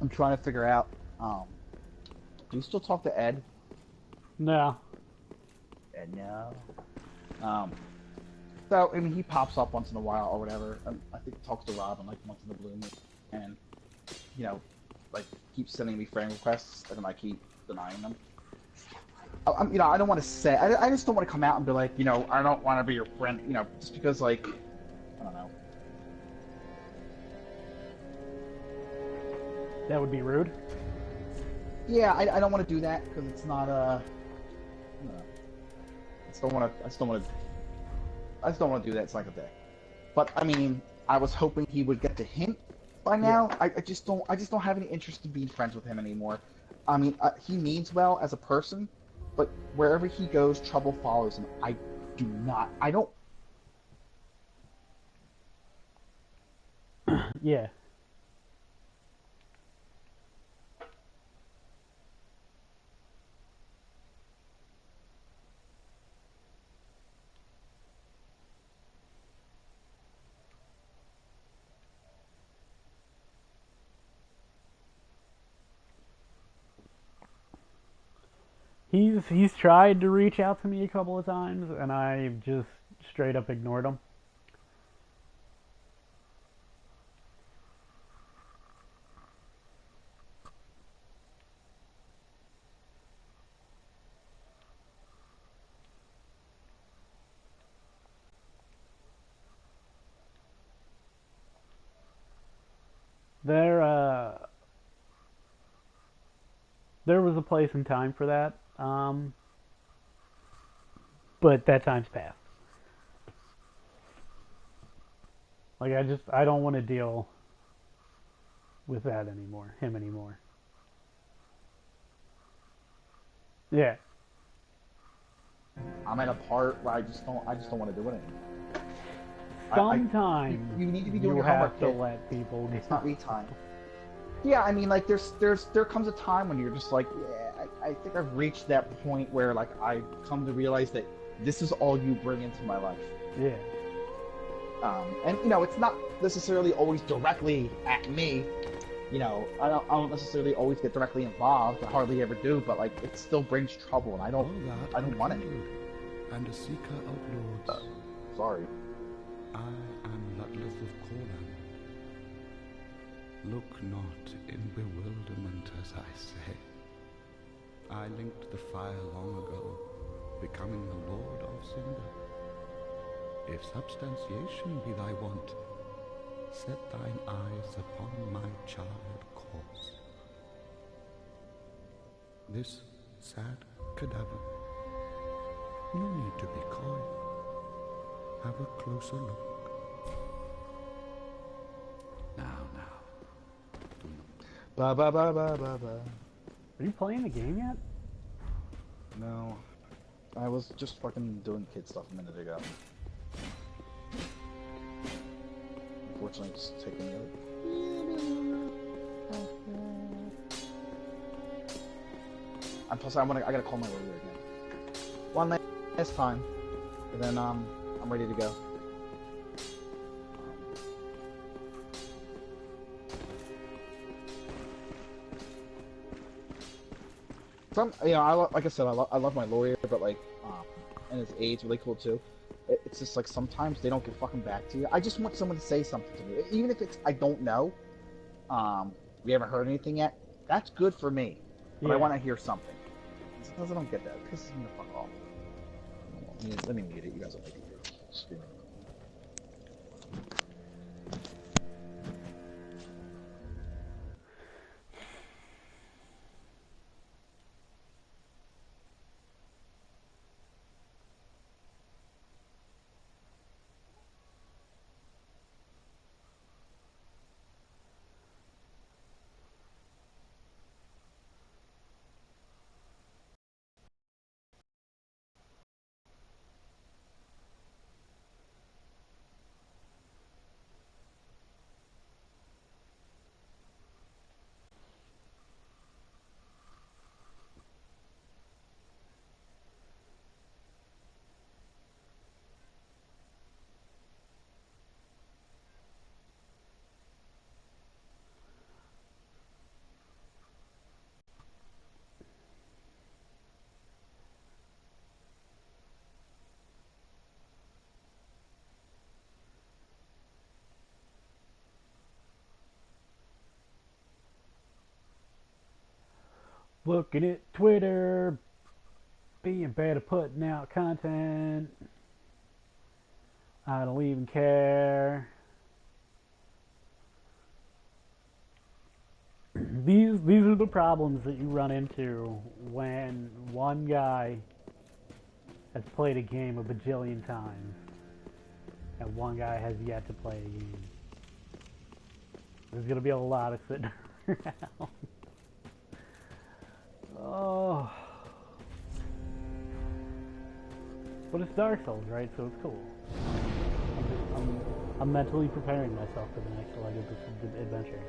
I'm trying to figure out, do you still talk to Ed? No. Ed, no. So, I mean, he pops up once in a while or whatever. I think he talks to Robin like once in the blue moon. And, you know, like, keeps sending me friend requests, and then I keep denying them. You know, I don't want to say, I just don't want to come out and be like, you know, I don't want to be your friend, you know, just because, like, I don't know. That would be rude. Yeah, I don't want to do that because it's not I just don't want to do that. It's not a day. But I mean, I was hoping he would get the hint by now. Yeah. I just don't have any interest in being friends with him anymore. I mean, he means well as a person, but wherever he goes, trouble follows him. I don't. Yeah. He's tried to reach out to me a couple of times, and I just straight up ignored him. There was a place and time for that, but that time's passed. Like, I don't want to deal with that anymore, him anymore. Yeah. I'm at a part where I just don't want to do it anymore. Sometimes you need to be doing your homework. You have to let people get... It's not me time. Yeah, I mean, like, there comes a time when you're just like, yeah, I think I've reached that point where, like, I come to realize that this is all you bring into my life. Yeah. And, you know, it's not necessarily always directly at me. You know, I don't necessarily always get directly involved. I hardly ever do, but, like, it still brings trouble, and I don't want it. And a seeker of lords. Sorry. I am Ludleth of Corlan. Look not in bewilderment as I say. I linked the fire long ago, becoming the Lord of Cinder. If substantiation be thy want, set thine eyes upon my charred corpse. This sad cadaver, no need to be coy. Have a closer look. Now. Ba ba ba ba ba ba. Are you playing the game yet? No. I was just fucking doing kid stuff a minute ago. Unfortunately, just taking it. And plus, I gotta call my lawyer again. One last time, and then I'm ready to go. You know, like I said, I love my lawyer, but like, and his aide's really cool too. It's just like sometimes they don't get fucking back to you. I just want someone to say something to me, even if it's I don't know. We haven't heard anything yet. That's good for me, but I want to hear something. Sometimes I don't get that. It pisses me the fuck off. Let me mute it. You guys will make it hear screaming. Looking at Twitter, being bad at putting out content. I don't even care. These are the problems that you run into when one guy has played a game a bajillion times and one guy has yet to play a game. There's gonna be a lot of sitting around. Oh. But it's Dark Souls, right? So it's cool. I'm mentally preparing myself for the next leg of this adventure.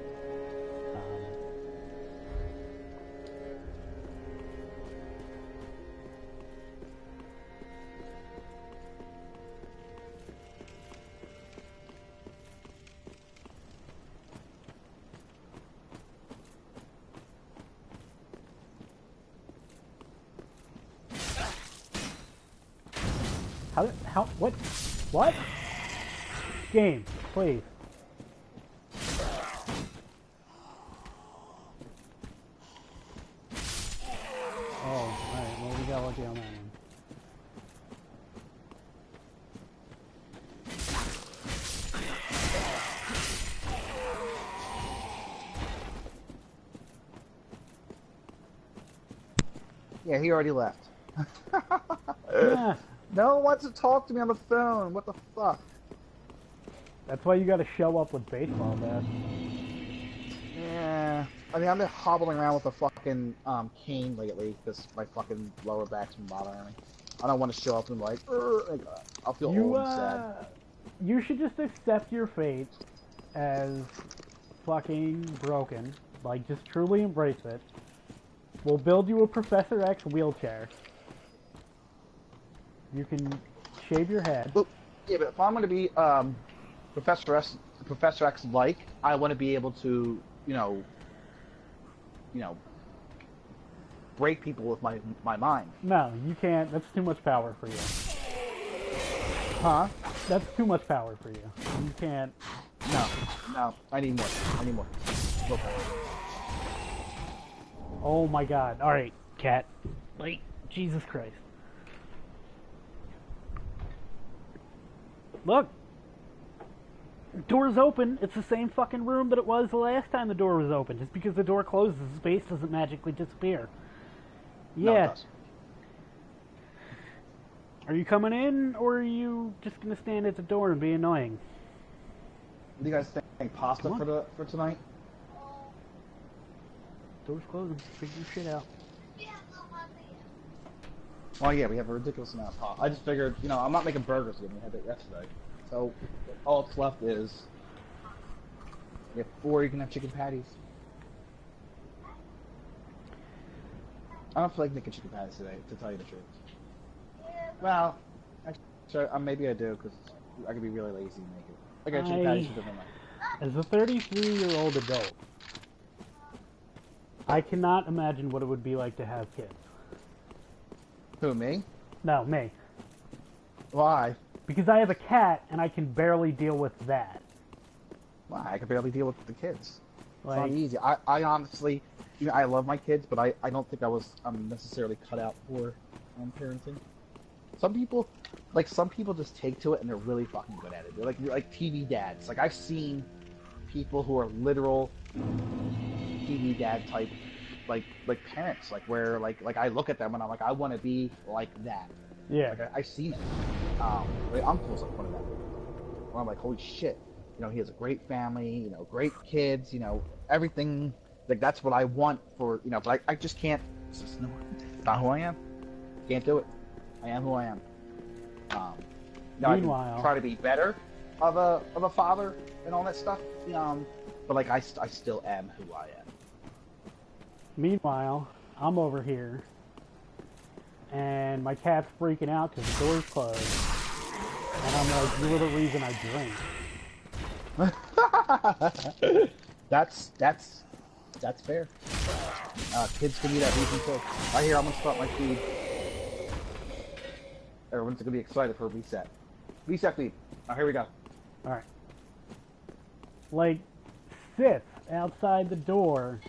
What? Game, please. Oh, alright, well we got lucky on that one. Yeah, he already left. Yeah. No one wants to talk to me on the phone. What the fuck? That's why you gotta show up with baseball bat. Yeah. I mean, I've been hobbling around with a fucking cane lately because my fucking lower back's been bothering me. I don't want to show up and like, I'll feel old and sad. You should just accept your fate as fucking broken. Like, just truly embrace it. We'll build you a Professor X wheelchair. You can shave your head. Well, yeah, but if I'm going to be Professor X like, I want to be able to, you know, break people with my mind. No, you can't. That's too much power for you. Huh? That's too much power for you. You can't. No. I need more. Go power. Oh my god. Alright, cat. Like, Jesus Christ. Look! Door's open. It's the same fucking room that it was the last time the door was open. Just because the door closes, the space doesn't magically disappear. No, Yeah. it does. Are you coming in, or are you just gonna stand at the door and be annoying? What do you guys think? Pasta for tonight? Door's closing. Figure your shit out. Well, yeah, we have a ridiculous amount of pasta. I just figured, you know, I'm not making burgers again. We had it yesterday. So, all that's left is, you have 4, you can have chicken patties. I don't feel like making chicken patties today, to tell you the truth. Well, actually, maybe I do, because I could be really lazy and make it. I got chicken patties for different night. As a 33-year-old adult, I cannot imagine what it would be like to have kids. Who, me? No, me. Why? Because I have a cat, and I can barely deal with that. Why? I can barely deal with the kids. Like, it's not easy. I honestly, you know, I love my kids, but I don't think I'm necessarily cut out for parenting. Some people just take to it and they're really fucking good at it. They're like TV dads. Like, I've seen people who are literal TV dad type, like parents. Like, where like I look at them and I'm like, I want to be like that. Yeah. Like, I've seen it. My uncle's like one of them. Where I'm like, holy shit. You know, he has a great family. You know, great kids. You know, everything. Like, that's what I want for, you know. But I just can't. It's just not who I am. Can't do it. I am who I am. Meanwhile, I can try to be better of a father and all that stuff. But like I still am who I am. Meanwhile, I'm over here, and my cat's freaking out because the door's closed, and I'm like, "You're the reason I drink." That's fair. Kids can be that reason too. Right here, I'm gonna start my feed. Everyone's gonna be excited for a reset. Reset feed. Here we go. Alright. Like, sits outside the door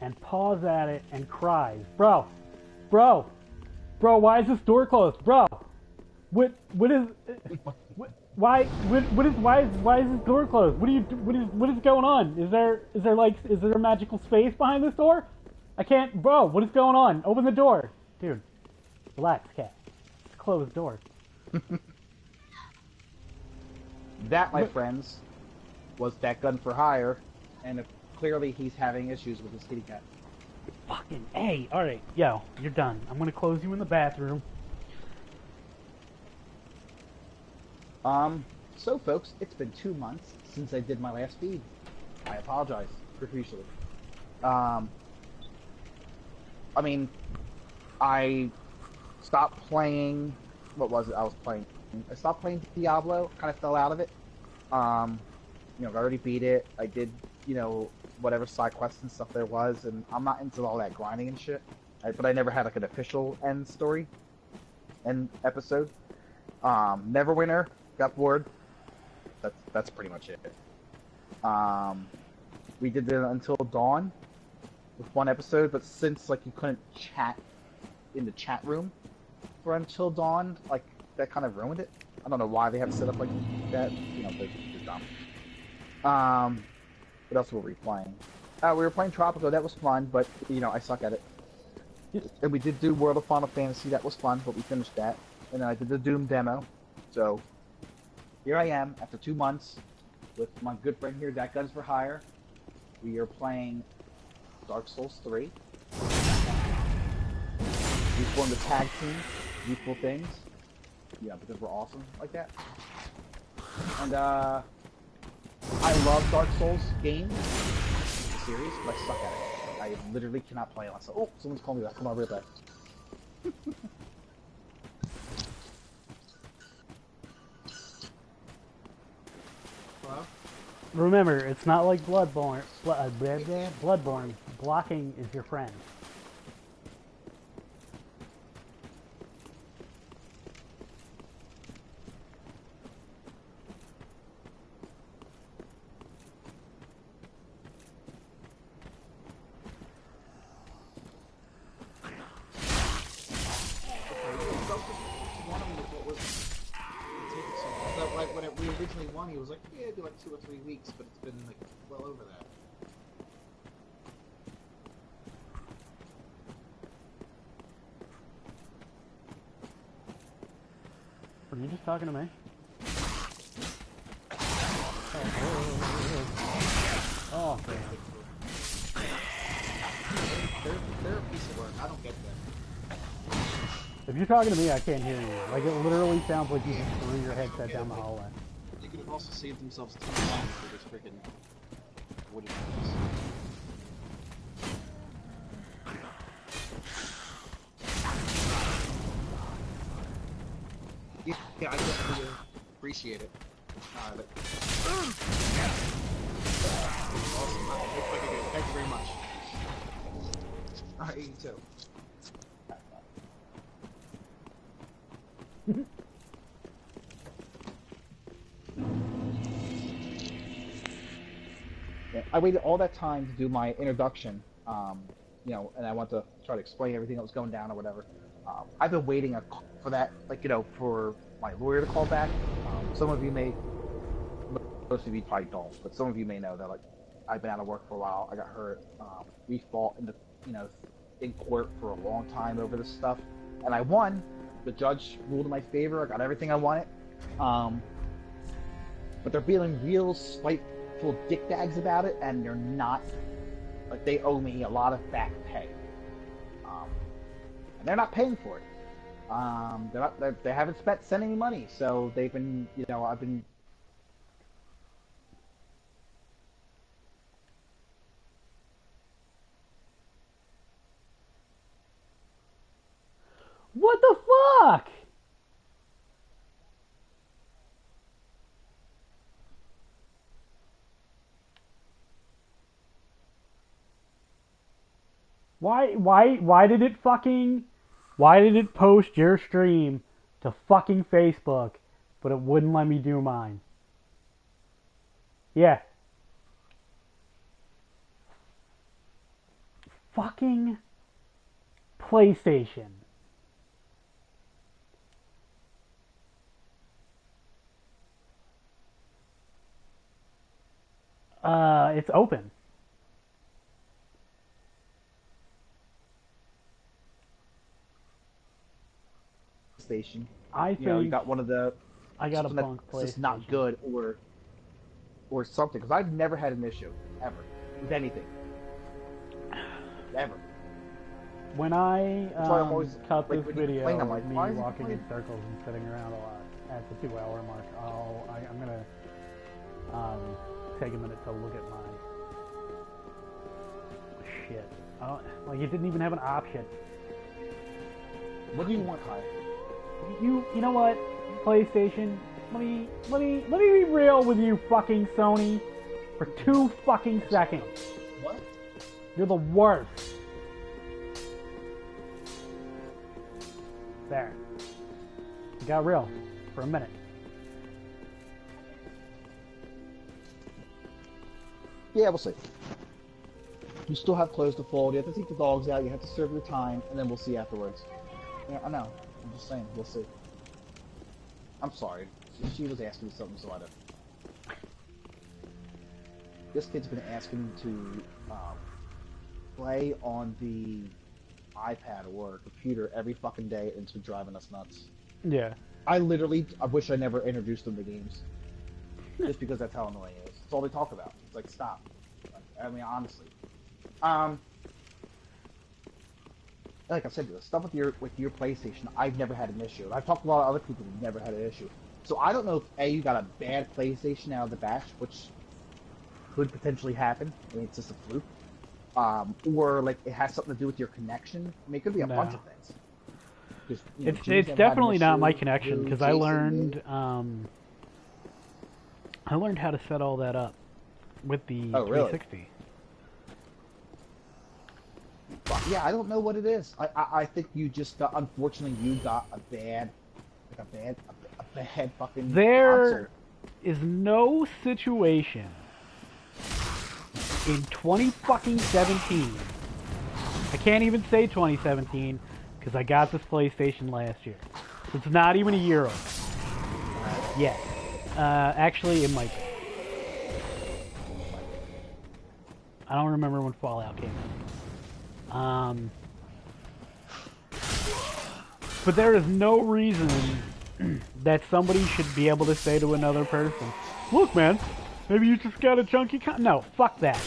and paws at it and cries. Bro, why is this door closed? Bro, why is this door closed? What is going on? Is there a magical space behind this door? I can't, bro, what is going on? Open the door. Dude, relax, cat. It's a closed door. That, my friends, was That Gun for Hire, and clearly he's having issues with his kitty cat. Fucking A. Alright, yo, you're done. I'm gonna close you in the bathroom. So folks, it's been 2 months since I did my last feed. I apologize profusely. I mean, I stopped playing, what was it I was playing? I stopped playing Diablo, kind of fell out of it. You know, I already beat it. I did, you know, whatever side quests and stuff there was, and I'm not into all that grinding and shit. But I never had like an official end story, end episode. Neverwinter, got bored. That's pretty much it. We did it Until Dawn with 1 episode, but since like you couldn't chat in the chat room for Until Dawn, like that kind of ruined it. I don't know why they have it set up like that. You know, they're dumb. What else were we playing? We were playing Tropico. That was fun, but you know I suck at it. And we did do World of Final Fantasy. That was fun, but we finished that. And then I did the Doom demo. So here I am after 2 months with my good friend here, That Guns for Hire. We are playing Dark Souls 3. We formed a tag team, Youthful Things. Yeah, because we're awesome like that. And I love Dark Souls games, series, but I suck at it. I literally cannot play unless. Oh, someone's calling me back. Come on, real back. Hello? Remember, it's not like Bloodborne. Bloodborne. Blocking is your friend. We originally won, he was like, yeah, it'd be like 2 or 3 weeks, but it's been like well over that. Were you just talking to me? Oh, okay. They're a piece of work. I don't get that. If you're talking to me, I can't hear you. Like, it literally sounds like you just threw your headset down the hallway. They could have also saved themselves 10 times for this freaking wooden piece. Yeah, I definitely appreciate it. But... Awesome. Thank you very much. Alright, you too. Yeah, I waited all that time to do my introduction, you know, and I want to try to explain everything that was going down or whatever. I've been waiting for that, like, you know, for my lawyer to call back. Some of you may, most of you probably don't, but some of you may know that, like, I've been out of work for a while. I got hurt. We fought in the, you know, in court for a long time over this stuff, and I won. The judge ruled in my favor. I got everything I wanted. But they're being real spiteful dickbags about it, and they're not, like, they owe me a lot of back pay. And they're not paying for it. They haven't sent any money, so they've been, you know, I've been. What the fuck? Why did it fucking, why did it post your stream to fucking Facebook, but it wouldn't let me do mine? Yeah. Fucking PlayStation. It's open. Station. I think, you know, you got one of the. I got a bunk PlayStation. This is not good, or or something, because I've never had an issue ever with anything, ever. When I always, cut like, this when you video complain, I'm of like, me why is he walking in complaining? circles and sitting around a lot at the 2-hour mark, I'm gonna take a minute to look at my shit. Like, it didn't even have an option. What do you want, Kai? You know what, PlayStation? Let me be real with you, fucking Sony, for 2 fucking seconds. What? You're the worst. There. It got real for a minute. Yeah, we'll see. You still have clothes to fold. You have to take the dogs out. You have to serve your time, and then we'll see afterwards. Yeah, I know. I'm just saying. We'll see. I'm sorry. She was asking me something, so I don't. This kid's been asking me to play on the iPad or computer every fucking day, and it's been driving us nuts. Yeah. I wish I never introduced them to games. Just because that's how annoying it is. It's all they talk about. It's like, stop. I mean, honestly. Like I said, the stuff with your PlayStation, I've never had an issue. I've talked to a lot of other people who've never had an issue. So I don't know if A, you got a bad PlayStation out of the batch, which could potentially happen. I mean, it's just a fluke. Or like it has something to do with your connection. I mean, it could be a bunch of things. It's definitely not my connection, because I learned how to set all that up with the 360. Yeah, I don't know what it is. I think you just got, unfortunately, you got a bad fucking There console. is no situation in 2017. I can't even say 2017 because I got this PlayStation last year. It's not even a year old. Yet. Actually, it might be. I don't remember when Fallout came out. But there is no reason that somebody should be able to say to another person, look, man, maybe you just got a chunky No, fuck that.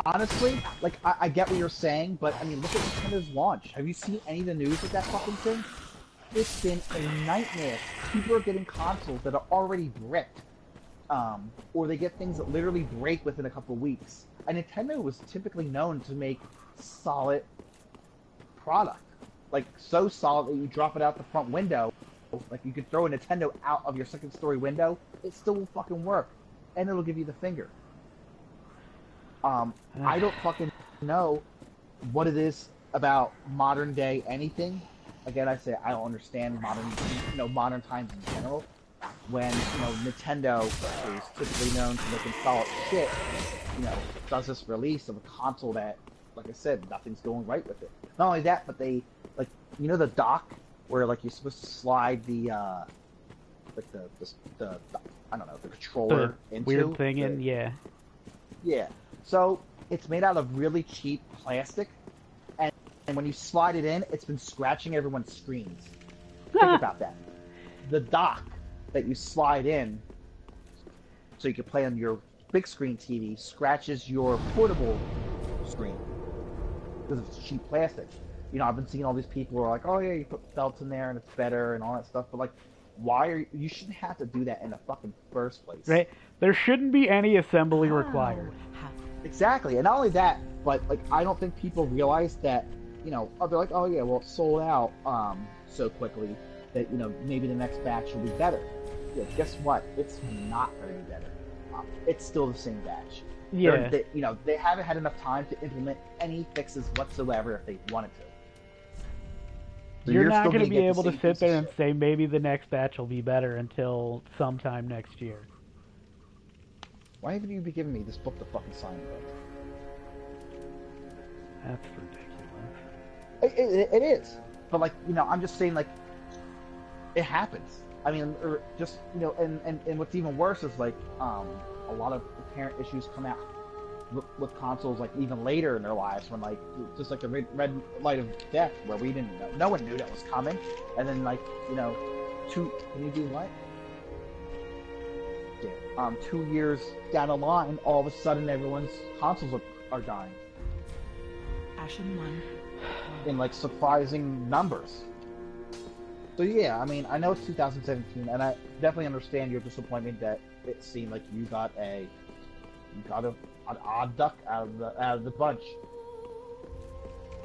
Honestly, like, I get what you're saying, but, I mean, look at Nintendo's launch. Have you seen any of the news with that fucking thing? It's been a nightmare. People are getting consoles that are already bricked. Or they get things that literally break within a couple of weeks. And Nintendo was typically known to make solid product. Like, so solid that you drop it out the front window. Like, you could throw a Nintendo out of your second-story window, it still will fucking work. And it'll give you the finger. I don't fucking know what it is about modern day anything. Again, I say I don't understand modern times in general. When, Nintendo is typically known for making solid shit, does this release of a console that, like I said, nothing's going right with it. Not only that, but they, like, the dock where, like, you're supposed to slide the, like, the I don't know, the controller into. Weird thing in, yeah. Yeah. So, it's made out of really cheap plastic, and when you slide it in, it's been scratching everyone's screens. Think about that. The dock that you slide in so you can play on your big screen TV scratches your portable screen because it's cheap plastic. I've been seeing all these people who are like, oh yeah, you put felts in there and it's better and all that stuff, but like, you shouldn't have to do that in the fucking first place. Right? There shouldn't be any assembly required. Exactly, and not only that, but like, I don't think people realize that, they're like, oh yeah, well, it sold out so quickly that, maybe the next batch will be better. Yeah, guess what? It's not going to be better. It's still the same batch. Yeah. They haven't had enough time to implement any fixes whatsoever if they wanted to. So you're not going to be able to sit there and say maybe the next batch will be better until sometime next year. Why haven't you been giving me this book to fucking sign about? That's ridiculous. It is. But, like, I'm just saying, like, it happens. I mean, or just, and what's even worse is, like, a lot of apparent issues come out with consoles, like, even later in their lives when, like, just like the red light of death, where we didn't know, no one knew that was coming, and then, like, can you do what? 2 years down the line, all of a sudden everyone's consoles are dying. Ashen One. In like surprising numbers. So yeah, I mean, I know it's 2017, and I definitely understand your disappointment that it seemed like you got an odd duck out of the bunch.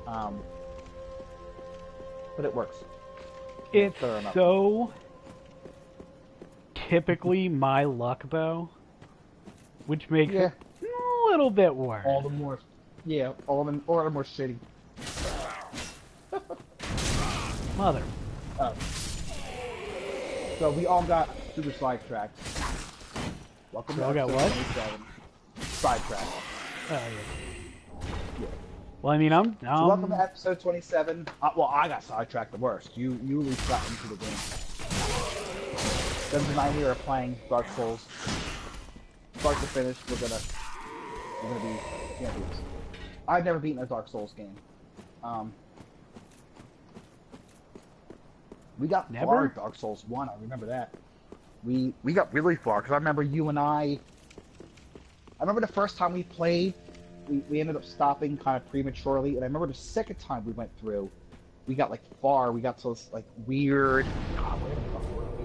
But it works. It's so typically my luck, though, which makes it a little bit worse. All the more shitty. Mother. So we all got super sidetracked. Welcome we all got what? Sidetracked. Oh, yeah. Well, I mean, So welcome to episode 27. Well, I got sidetracked the worst. You at least got into the game. Guns and I here are playing Dark Souls. Start to finish, we're gonna be champions. I've never beaten a Dark Souls game. We got far in Dark Souls 1, I remember that. We got really far, because I remember you and I remember the first time we played, we ended up stopping kind of prematurely, and I remember the second time we went through, we got like far, we got to this like weird... God, where the fuck were we?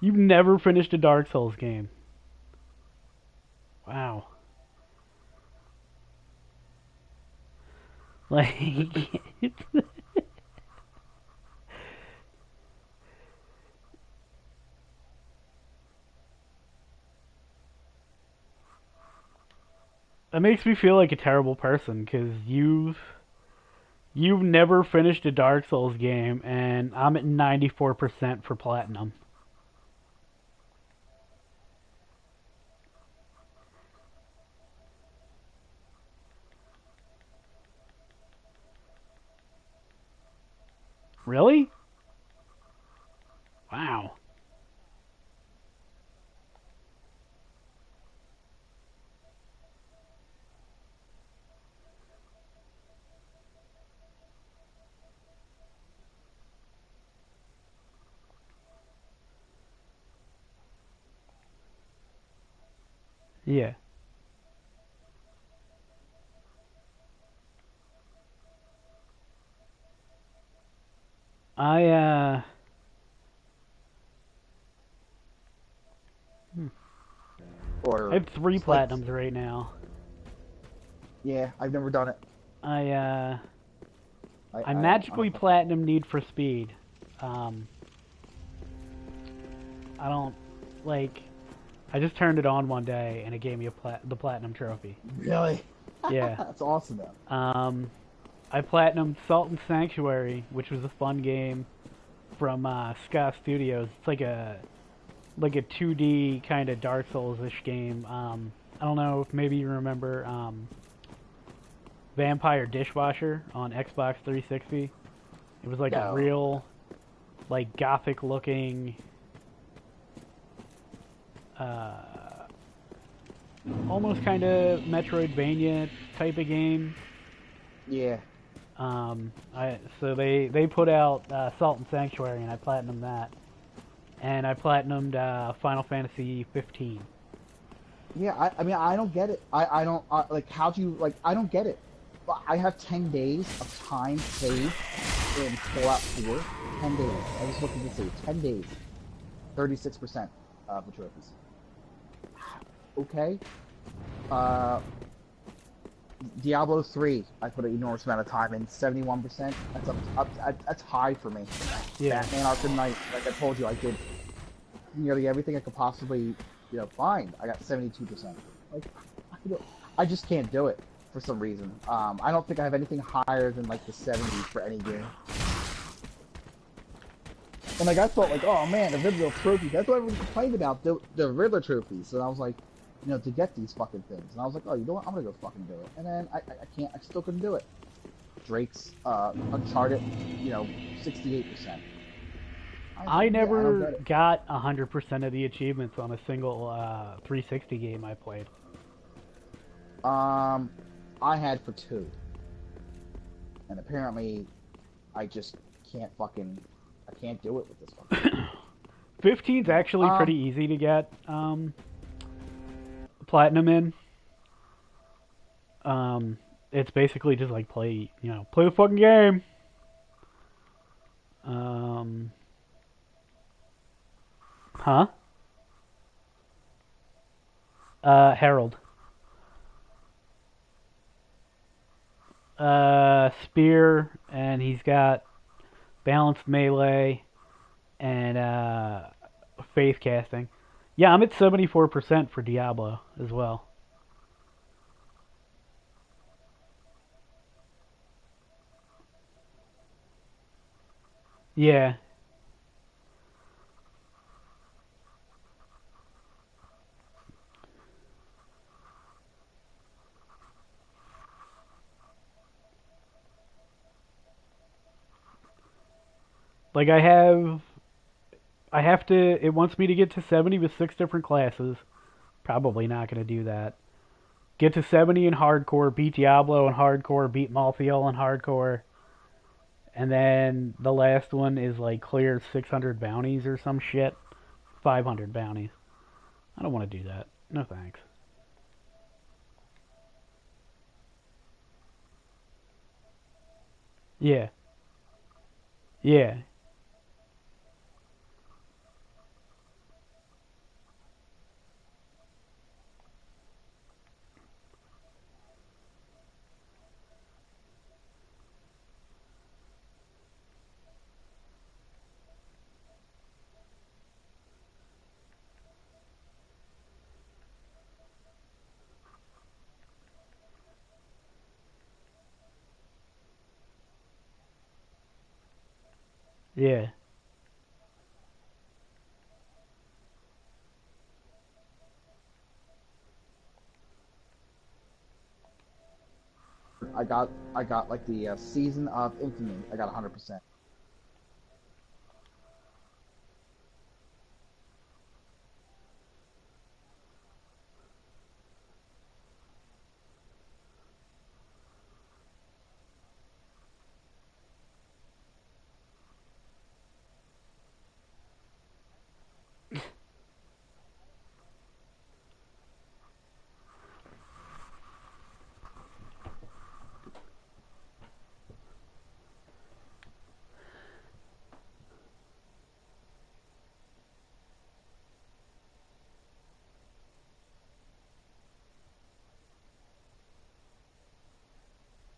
You've never finished a Dark Souls game. Wow. Like... That makes me feel like a terrible person, because you've never finished a Dark Souls game, and I'm at 94% for Platinum. Really? Wow. Yeah. I have 3 platinums right now. Yeah, I've never done it. I magically platinum Need for Speed. I don't like. I just turned it on one day and it gave me the platinum trophy. Really? Yeah. That's awesome, though. I platinumed Salt and Sanctuary, which was a fun game from Ska Studios. It's like a 2D kind of Dark Souls-ish game. I don't know if maybe you remember Vampire Dishwasher on Xbox 360. It was like a real, like, gothic-looking, almost kind of Metroidvania type of game. Yeah. So they put out Salt and Sanctuary, and I platinumed that, and I platinumed Final Fantasy 15. Yeah, I mean, I don't get it. I don't like, how do you, like, I don't get it. I have 10 days of time saved in Fallout 4. 10 days. I was looking to see 10 days. 36% of the trophies. Okay. Diablo 3, I put an enormous amount of time in, 71%. That's high for me. Yeah. Batman Arkham Knight, like I told you, I did nearly everything I could possibly, find. I got 72%. Like, I just can't do it for some reason. I don't think I have anything higher than like the 70s for any game. And like, I thought like, oh man, the Riddler trophies. That's what everyone complained about, the Riddler trophies. And I was like, to get these fucking things. And I was like, oh, you know what? I'm gonna go fucking do it. And then I still couldn't do it. Drake's Uncharted, 68%. I never got 100% of the achievements on a single 360 game I played. I had for 2. And apparently, I just can't fucking, I can't do it with this one. 15's actually pretty easy to get platinum in. It's basically just like play the fucking game. Huh? Harold. Spear, and he's got balanced melee and faith casting. Yeah, I'm at 74% for Diablo as well. Yeah. Like I have to, it wants me to get to 70 with 6 different classes. Probably not going to do that. Get to 70 in hardcore, beat Diablo in hardcore, beat Malthael in hardcore. And then the last one is like clear 600 bounties or some shit. 500 bounties. I don't want to do that. No thanks. Yeah. Yeah. Yeah. I got like the season of Infamy. I got 100%.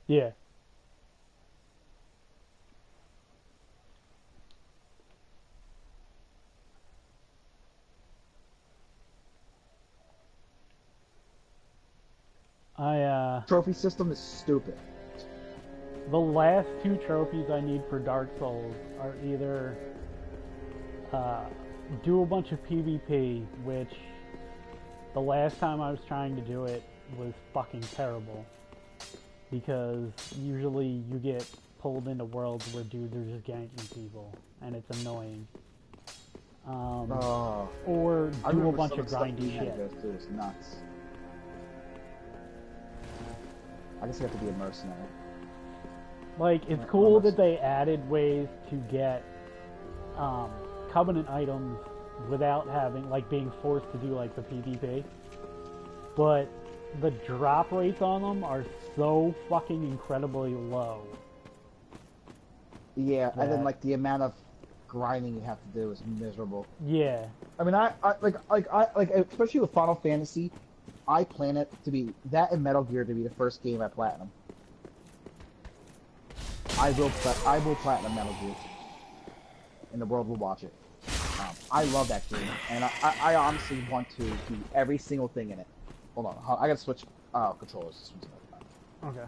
Yeah. Trophy system is stupid. The last 2 trophies I need for Dark Souls are either do a bunch of PvP, which the last time I was trying to do it was fucking terrible. Because usually you get pulled into worlds where dudes are just ganking people, and it's annoying. Or do a bunch of grindy shit. It was nuts. I guess you have to be a mercenary. Like, it's cool that they added ways to get Covenant items without having, like, being forced to do, like, the PvP. But the drop rates on them are so fucking incredibly low. Yeah, and then, like, the amount of grinding you have to do is miserable. Yeah. I mean, I especially with Final Fantasy, I plan it to be that and Metal Gear to be the first game at Platinum. I will Platinum Metal Gear, and the world will watch it. I love that game, and I honestly want to do every single thing in it. Hold on, I gotta switch controllers. Okay.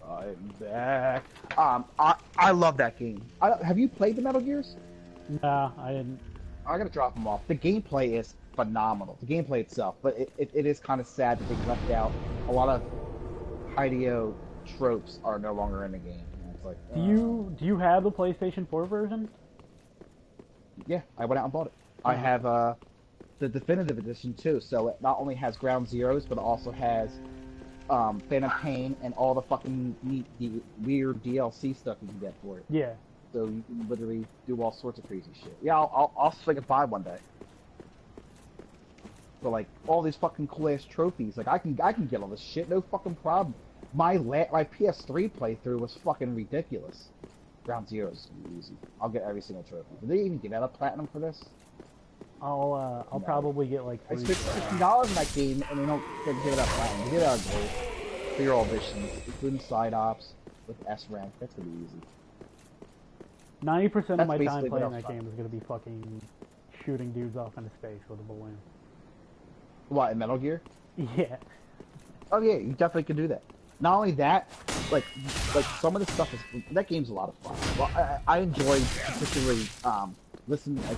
I'm back. I love that game. Have you played the Metal Gears? Nah, I didn't. I gotta drop them off. The gameplay is phenomenal. The gameplay itself, but it is kind of sad that they left out a lot of Hideo tropes are no longer in the game. And it's like, do you have the PlayStation 4 version? Yeah, I went out and bought it. I have the definitive edition too. So it not only has Ground Zeroes, but it also has Phantom Pain and all the fucking neat, weird DLC stuff you can get for it. Yeah. So you can literally do all sorts of crazy shit. Yeah, I'll swing it by one day. But like all these fucking cool ass trophies, like I can get all this shit, no fucking problem. My PS3 playthrough was fucking ridiculous. Ground Zero's easy. I'll get every single trophy. Did they even give out a platinum for this? I'll probably get like I spent $60 in that game, and they don't give it out platinum. They give it out gold for your all missions, including side ops with S rank. That's gonna be easy. 90% of my time playing that game is gonna be fucking shooting dudes off into space with a balloon. What, in Metal Gear? Yeah. Oh yeah, you definitely can do that. Not only that, like some of the stuff is that game's a lot of fun. Well, I enjoy particularly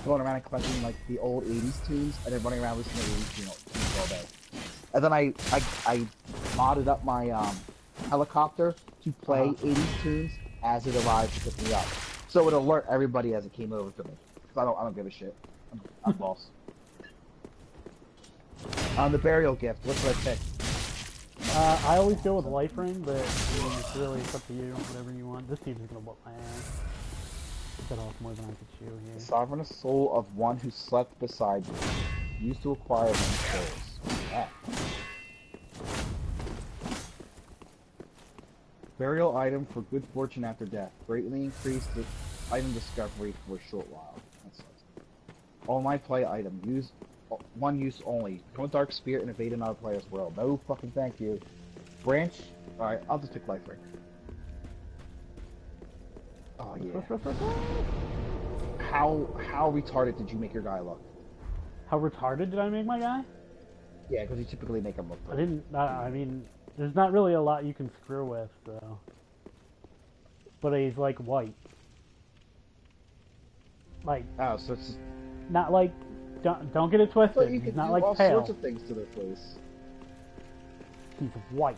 going around and collecting like the old '80s tunes and then running around listening to tunes all day. And then I modded up my helicopter to play '80s tunes as it arrived to pick me up, so it would alert everybody as it came over to me. Cause I don't give a shit. I'm boss. On the burial gift, what should I pick? I always go with Life Ring, but it's really up to you, whatever you want. This team's gonna whoop my ass. Bit off more than I could chew here. The sovereign soul of one who slept beside you, used to acquire many souls. Yeah. Burial item for good fortune after death. Greatly increased the item discovery for a short while. That sucks. All my play item. One use only. Become a dark spirit and evade another player's world. No fucking thank you. Branch. Alright, I'll just pick Life Ring. Oh yeah. How retarded did you make your guy look? How retarded did I make my guy? Yeah, because you typically make him look. I didn't. I mean, there's not really a lot you can screw with, so. But he's like white. Like. Oh, so it's not like. Don't get it twisted. You he's can not do like all pale. sorts of things to their face. He's white.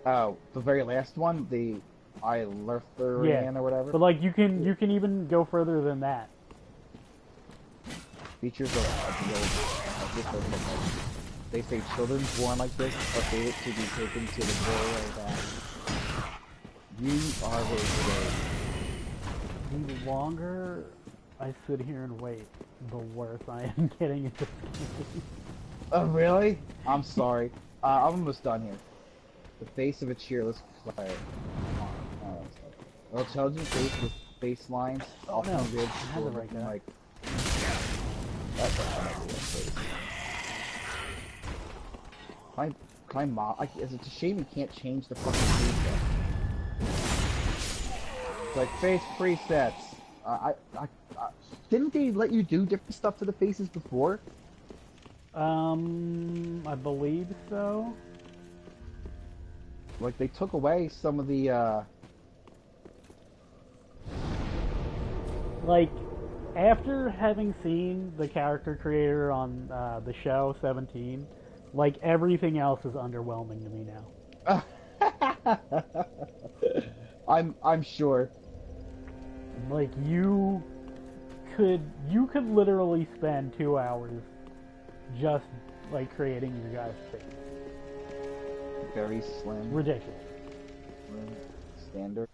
Oh, the very last one, the Ilerthurian or whatever. But like you can even go further than that. Features of they say children born like this are fated to be taken to the glory of that. You are the The longer I sit here and wait, the worse I am getting at this game. Oh really? I'm sorry. I'm almost done here. The face of a cheerless player. Well, intelligent face with face lines. Oh no, good I had the right guy. Like, that's what I'm gonna do face. Can I mod? It's a shame you can't change the fucking preset. It's like face presets. Didn't they let you do different stuff to the faces before? I believe so. Like they took away some of the like after having seen the character creator on the show 17, like everything else is underwhelming to me now. I'm sure. Like you could literally spend 2 hours just like creating your guy's face. Very slim. Ridiculous. Standard.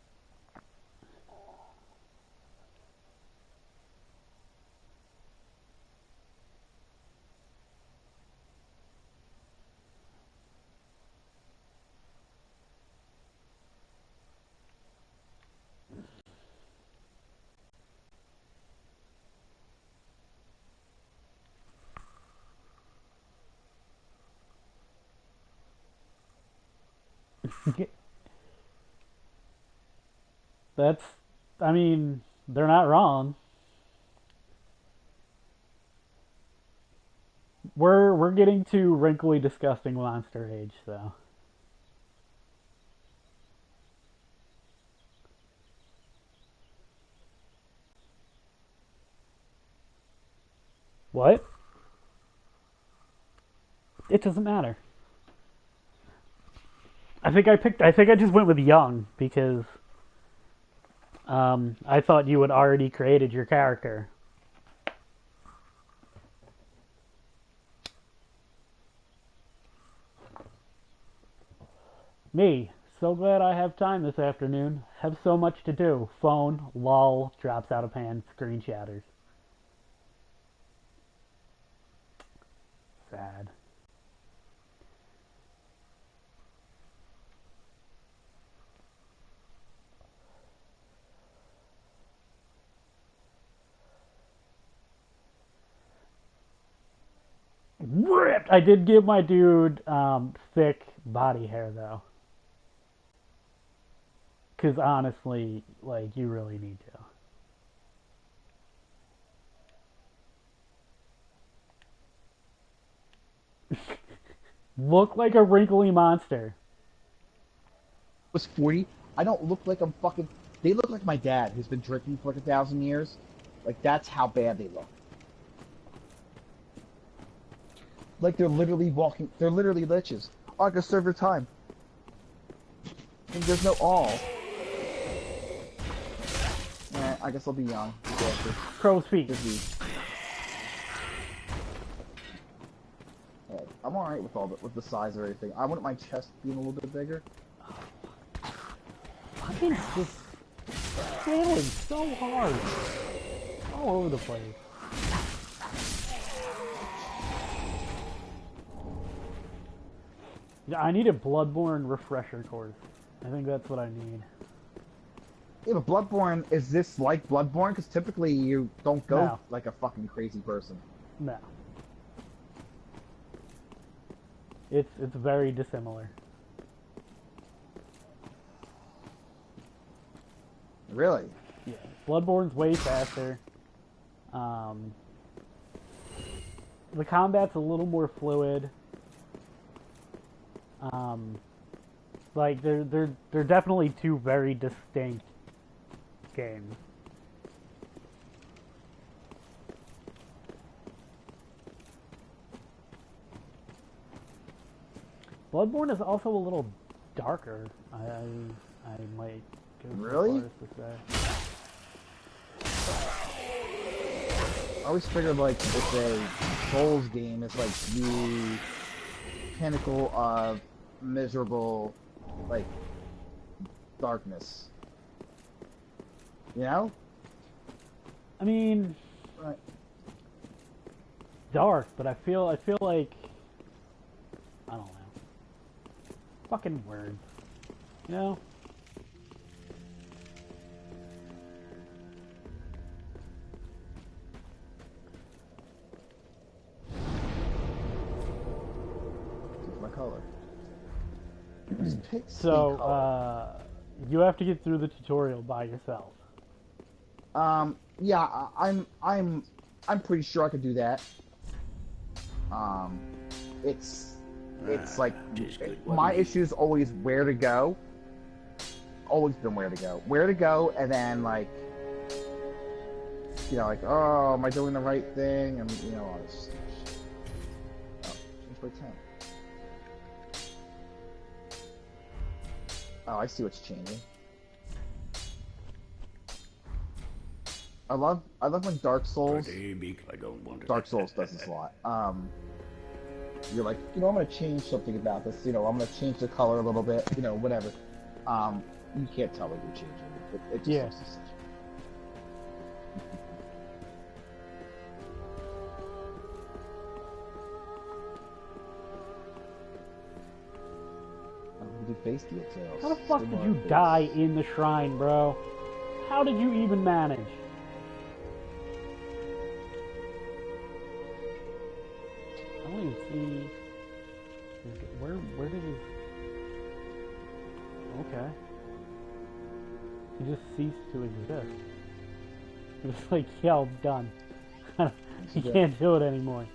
That's, I mean, they're not wrong. We're getting to wrinkly, disgusting monster age, so. What? It doesn't matter. I think I just went with young because I thought you had already created your character. Me. So glad I have time this afternoon. Have so much to do. Phone, lol, drops out of pan, screen shatters. Sad. Ripped! I did give my dude thick body hair though. Because honestly, like, you really need to. Look like a wrinkly monster. Was 40. I don't look like I'm fucking... They look like my dad, who's been drinking for like 1,000 years. Like, that's how bad they look. Like, they're literally walking... They're literally liches. Oh, I can serve your time. And there's no all. I guess I'll be young. Crow's feet. I'm alright with the size or anything. I want my chest being a little bit bigger. Fucking just failing so hard. All over the place. Yeah, I need a Bloodborne refresher course. I think that's what I need. Yeah, but Bloodborne, is this like Bloodborne? Because typically you don't go like a fucking crazy person. No. It's very dissimilar. Really? Yeah. Bloodborne's way faster. The combat's a little more fluid. Like they're definitely two very distinct games. Bloodborne is also a little darker. I might go really? so far as to say. I always figured like it's a Souls game. It's like the pinnacle of miserable, like, darkness. You know? I mean, right. Dark, but I feel like, I don't know. Fucking words. You know? My color. So, you have to get through the tutorial by yourself. Yeah, I'm pretty sure I could do that. It's like, my issue is always where to go. Always been where to go. Where to go, and then, like, you know, like, oh, am I doing the right thing? And, you know, all this stuff. Oh, change by 10. Oh, I see what's changing. I love when Dark Souls does this a lot. You're like, you know, I'm gonna change something about this. You know, I'm gonna change the color a little bit. You know, whatever. You can't tell what you're changing. It just looks the same. Do face details. How the fuck did you die in the shrine, bro? How did you even manage? I don't even see... Where did his... Okay. He just ceased to exist. He was like, yo, I'm done. He can't do it anymore.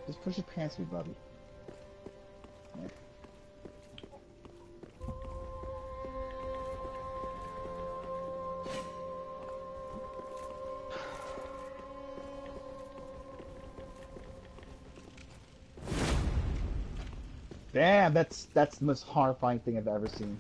Just push your pants through, buddy. Yeah. Damn, that's the most horrifying thing I've ever seen.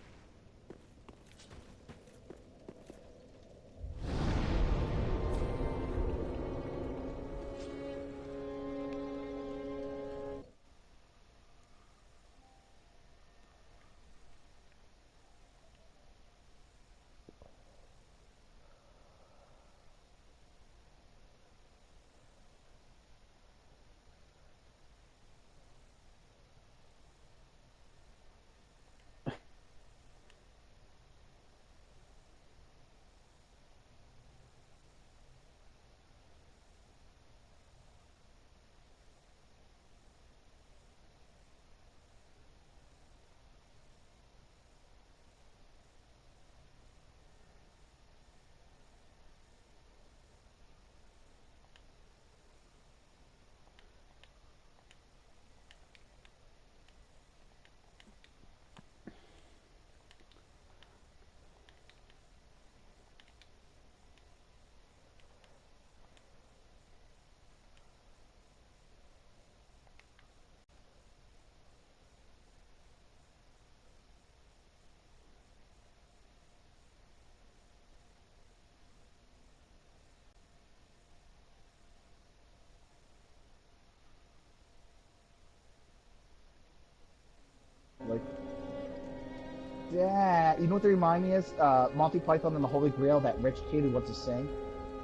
that. You know what they remind me is? Monty Python and the Holy Grail, that rich kid who wants to sing.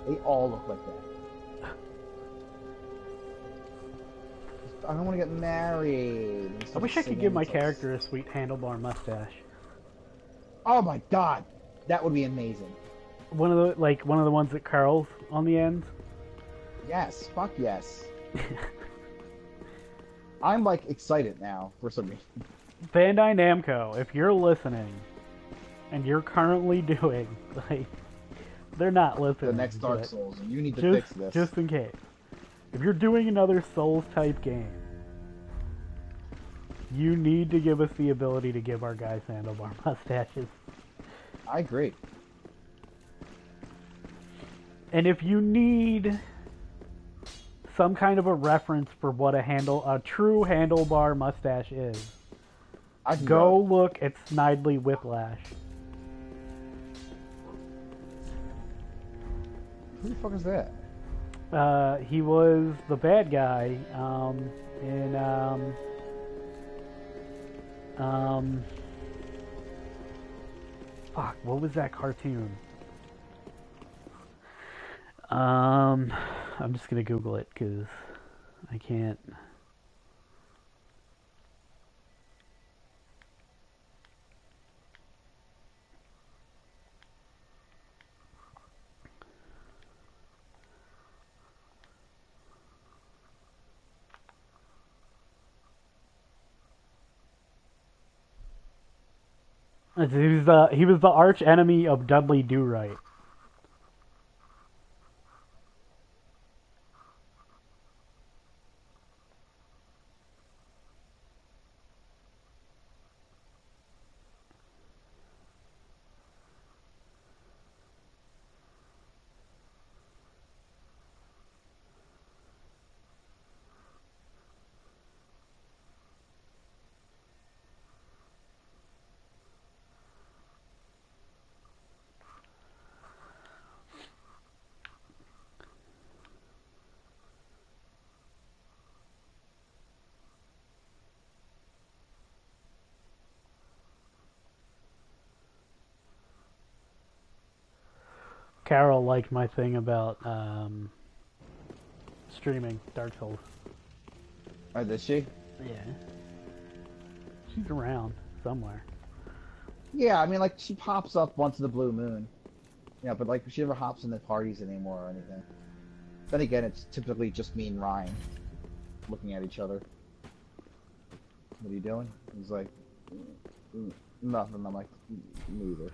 They all look like that. I don't want to get married. I wish I could give my character a sweet handlebar mustache. Oh my god, that would be amazing. One of the ones that curls on the ends. Yes, fuck yes. I'm like excited now for some reason. Bandai Namco, if you're listening, and you're currently doing like, they're not listening. The next Dark Souls, and you need to fix this. Just in case. If you're doing another Souls-type game, you need to give us the ability to give our guys handlebar mustaches. I agree. And if you need some kind of a reference for what a true handlebar mustache is, go look at Snidely Whiplash. Who the fuck is that? He was the bad guy in fuck, what was that cartoon? I'm just gonna Google it because I can't. He was the arch enemy of Dudley Do-Right. Carol liked my thing about streaming Dark Souls. Oh, did she? Yeah. She's around somewhere. Yeah, I mean, like, she pops up once in the blue moon. Yeah, but, like, she never hops in the parties anymore or anything. Then again, it's typically just me and Ryan looking at each other. What are you doing? He's like, nothing. I'm like, neither.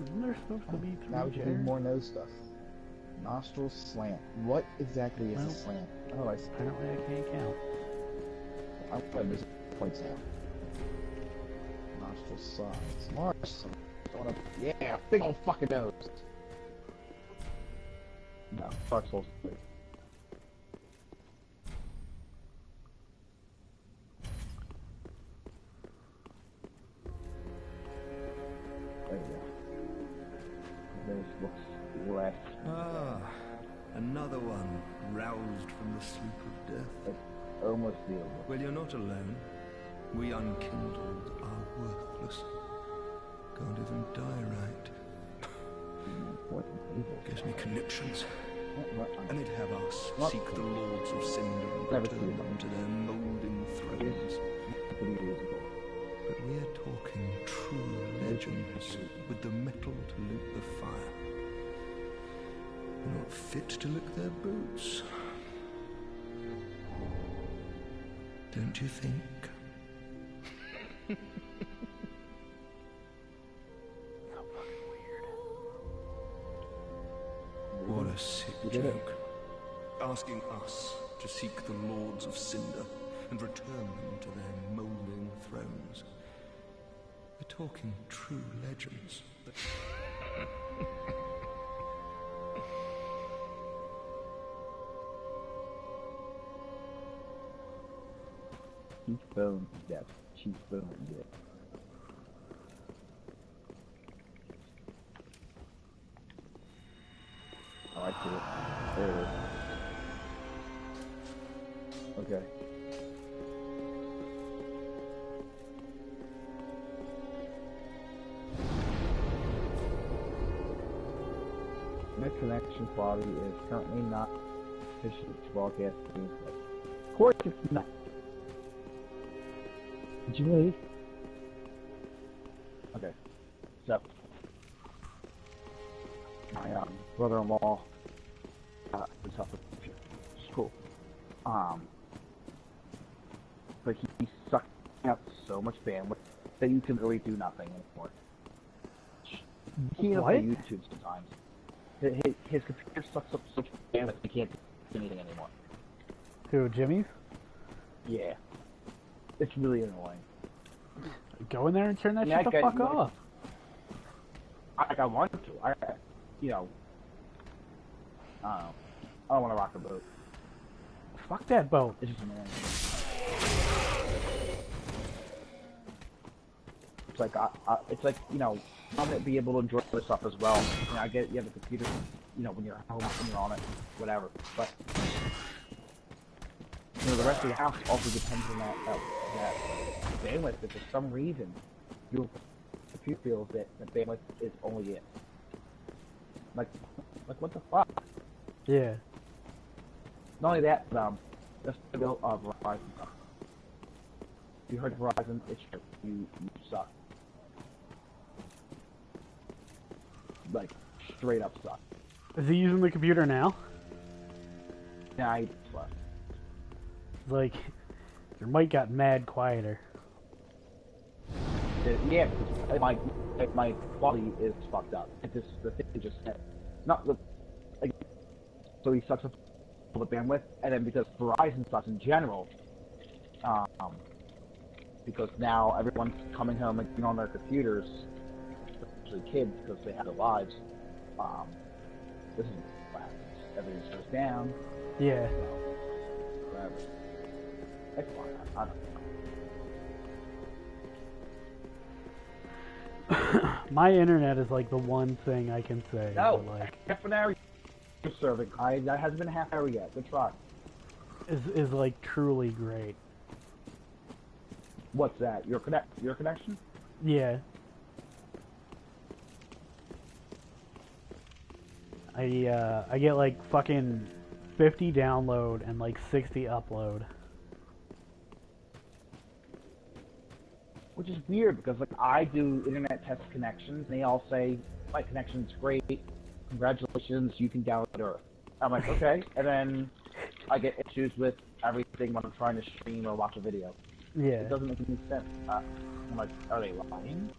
Isn't there supposed to be three now we can do chairs? more nose stuff. Nostril slant. What exactly is a slant? Oh, I see. Apparently I can't count. I'm putting this points out. Nostril size. Large. Yeah, big old fucking nose. No, Dark Souls 3. There you go. This looks less. Ah, another one roused from the sleep of death. It's almost beautiful. Well, you're not alone. We unkindled are worthless. Can't even die right. Gives me conniptions. And they'd have us seek the lords of Cinder and return them to their moulding thrones. But we're talking true legends with the metal to loot the fire. We're not fit to lick their boots. Don't you think? So fucking weird. What a sick joke. Asking us to seek the lords of Cinder and return them to their moulding thrones. We're talking true legends. Cheekbone death. Cheekbone death. Oh, I see it. There it is. Okay. internet connection quality is currently not sufficient to broadcast gameplay. Of course it's not. Did you leave? Okay. So, my brother-in-law is helping. It's cool. But he's sucking out so much bandwidth that you can really do nothing anymore. He can't play YouTube sometimes. His computer sucks up so much bandwidth he can't do anything anymore. Who, Jimmy's? Yeah. It's really annoying. Go in there and turn that shit the fuck off. I want to. I don't want to rock the boat. Fuck that boat. It's just annoying. It's like, you know, I'm gonna be able to enjoy this stuff as well. You know, I get you have a computer, you know, when you're home, when you're on it, whatever. But you know, the rest of the house also depends on that bandwidth. If for some reason your computer feels that the bandwidth is only it. Like what the fuck? Yeah. Not only that, that's the bill of Verizon stuff. If you heard Verizon, it's true. You suck. Like, straight up suck. Is he using the computer now? Nah, he left. Like, your mic got mad quieter. Yeah, because my quality is fucked up. It's just the thing he just said. Not the, like, so he sucks up all the bandwidth, and then because Verizon sucks in general, because now everyone's coming home and on their computers, especially kids, because they have their lives. This is what happens. Everything goes down. Yeah. Whatever. That's fine. I don't know. My internet is like the one thing I can say. No, like, half an hour you're serving. That hasn't been a half hour yet. Good try. Is like truly great. What's that? Your connection? Yeah. I get like fucking 50 download and like 60 upload. Which is weird because like I do internet test connections and they all say my connection's great, congratulations, you can download Earth. I'm like, okay, and then I get issues with everything when I'm trying to stream or watch a video. Yeah. It doesn't make any sense. I'm like, are they lying?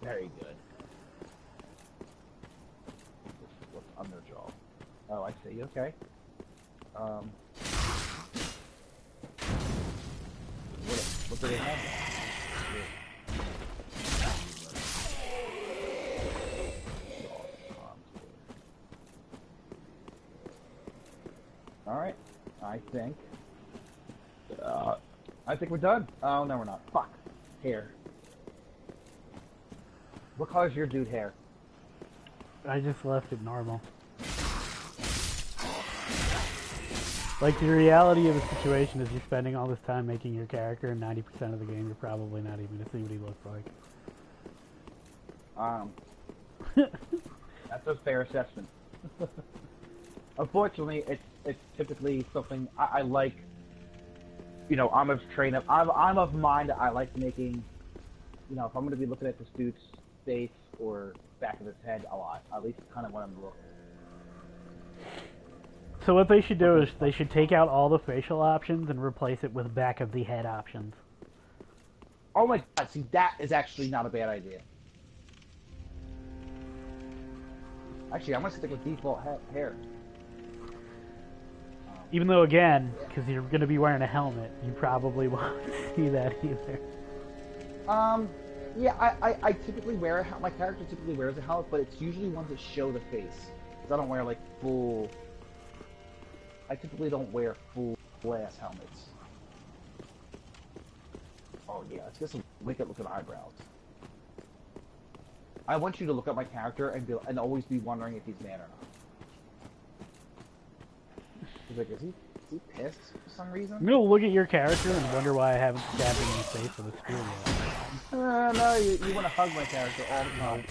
Very good. What's on their jaw? Oh, I see. Okay. What do they have? All right. I think we're done. Oh, no, we're not. Fuck. Hair. What color's your dude hair? I just left it normal. Like, the reality of the situation is you're spending all this time making your character, and 90% of the game you're probably not even to see what he looks like. That's a fair assessment. Unfortunately, it's typically something I like. You know, I'm of mind that I like making. You know, if I'm going to be looking at this dude's face or back of his head a lot, at least kind of what I'm looking. So what they should do is they should take out all the facial options and replace it with back of the head options. Oh my god, see, that is actually not a bad idea. Actually, I'm going to stick with default hair. Even though, again, because you're going to be wearing a helmet, you probably won't see that either. Yeah, I typically wear my character typically wears a helmet, but it's usually ones that show the face. Because I don't wear, like, full... I typically don't wear full-ass helmets. Oh, yeah, let's get some wicked-looking eyebrows. I want you to look at my character and always be wondering if he's mad or not. He's like, is he pissed for some reason? I'm gonna look at your character and wonder why I haven't stabbed him in the face with a spear yet. No, you want to hug my character all the time.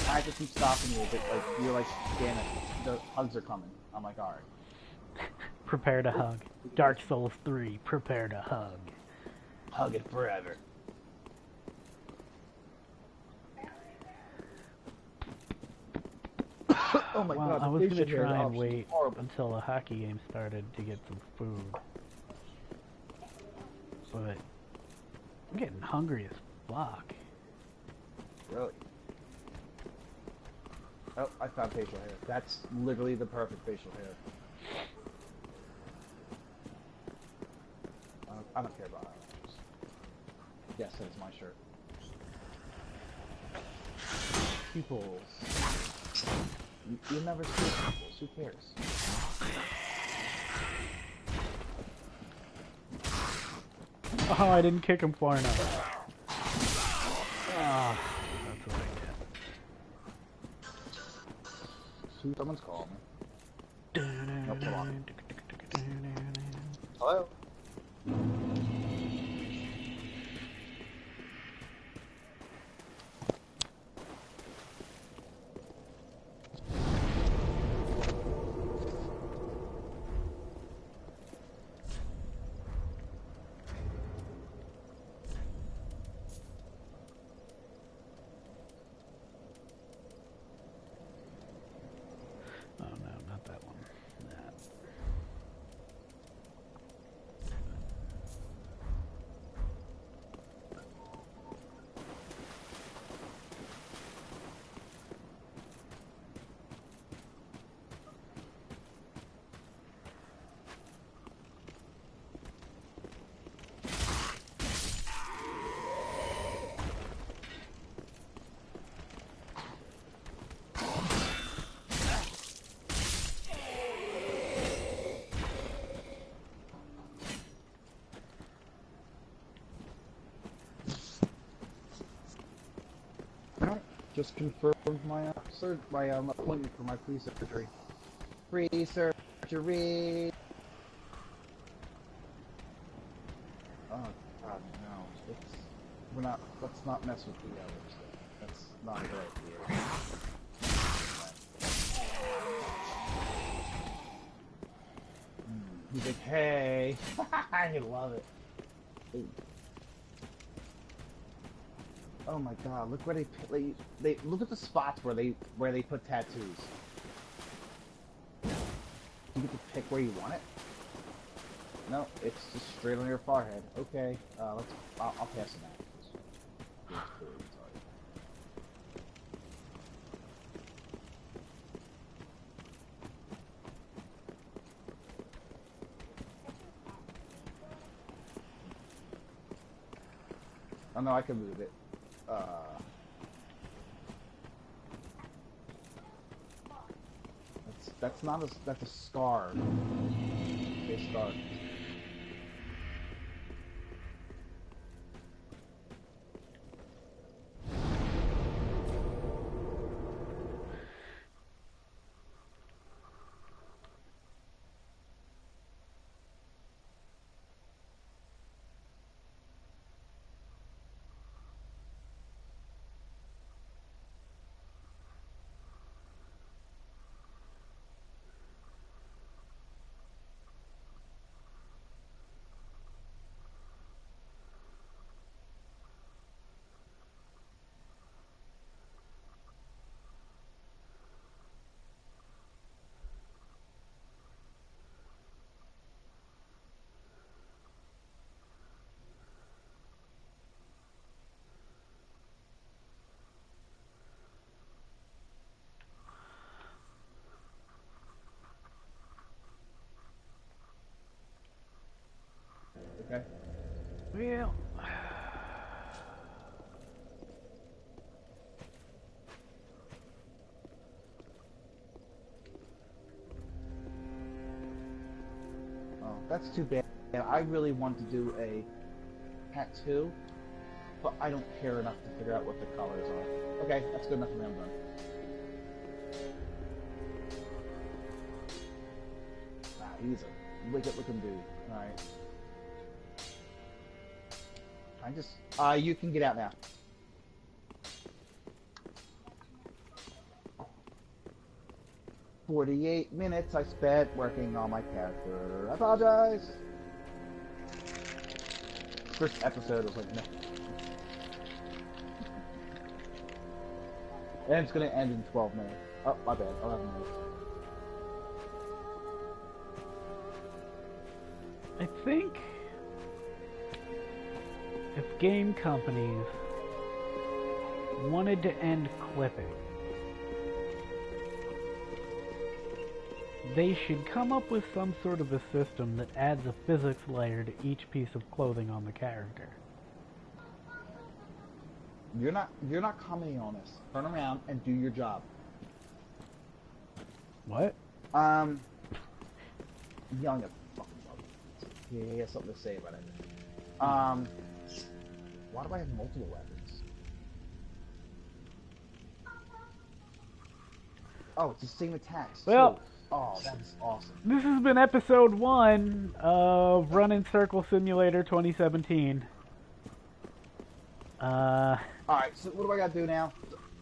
I have to keep stopping you, but like you're like, damn it, the hugs are coming. I'm like, all right. Prepare to hug. Dark Souls 3. Prepare to hug. Hug it forever. Oh my god, I was going to try and wait until the hockey game started to get some food. But I'm getting hungry as fuck. Really? Oh, I found facial hair. That's literally the perfect facial hair. I don't care about eyelashes. Yes, that's my shirt. Pupils. You never see pupils. Who cares? Oh, I didn't kick him far enough. Ah, that's what I get. Someone's calling me. Nope, come on. Hello? Just confirmed my appointment for my pre-surgery. Pre-surgery. Oh God, no! Let's not mess with the others. That's not a good idea. He's like, hey, I love it. Ooh. Oh my god, look where they look at the spots where they put tattoos. You get to pick where you want it? No, it's just straight on your forehead. Okay, I'll pass it back. Oh no, I can move it. That's a scar. to start. Okay. Well. Oh, that's too bad. I really want to do a tattoo, but I don't care enough to figure out what the colors are. Okay, that's good enough for me. I'm done. Nah, he's a wicked looking dude. Alright. You can get out now. "48 minutes I spent working on my character. I apologize." First episode was like, no. And it's gonna end in 12 minutes. Oh, my bad, 11 minutes. I think if game companies wanted to end clipping, they should come up with some sort of a system that adds a physics layer to each piece of clothing on the character. You're not commenting on this. Turn around and do your job. What? Yelling at fucking bug. He has something to say about it. Why do I have multiple weapons? Oh, it's the same attacks. Well, too. Oh, that's awesome. This has been episode 1 of Run in Circle Simulator 2017. Alright, so what do I gotta do now?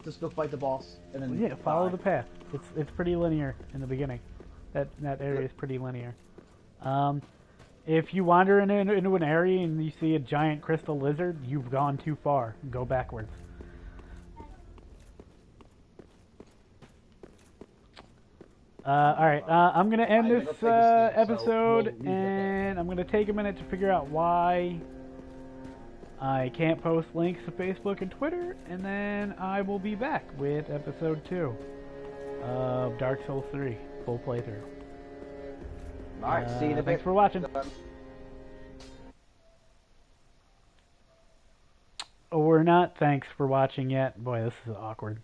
Just go fight the boss, and then... Yeah, follow the path. It's pretty linear in the beginning. That area is pretty linear. If you wander into an area and you see a giant crystal lizard, you've gone too far. Go backwards. Alright, I'm going to end this episode, and I'm going to take a minute to figure out why I can't post links to Facebook and Twitter, and then I will be back with episode 2 of Dark Souls 3, full playthrough. Alright, see you in a bit. Thanks for watching. Or not thanks for watching yet. Boy, this is awkward.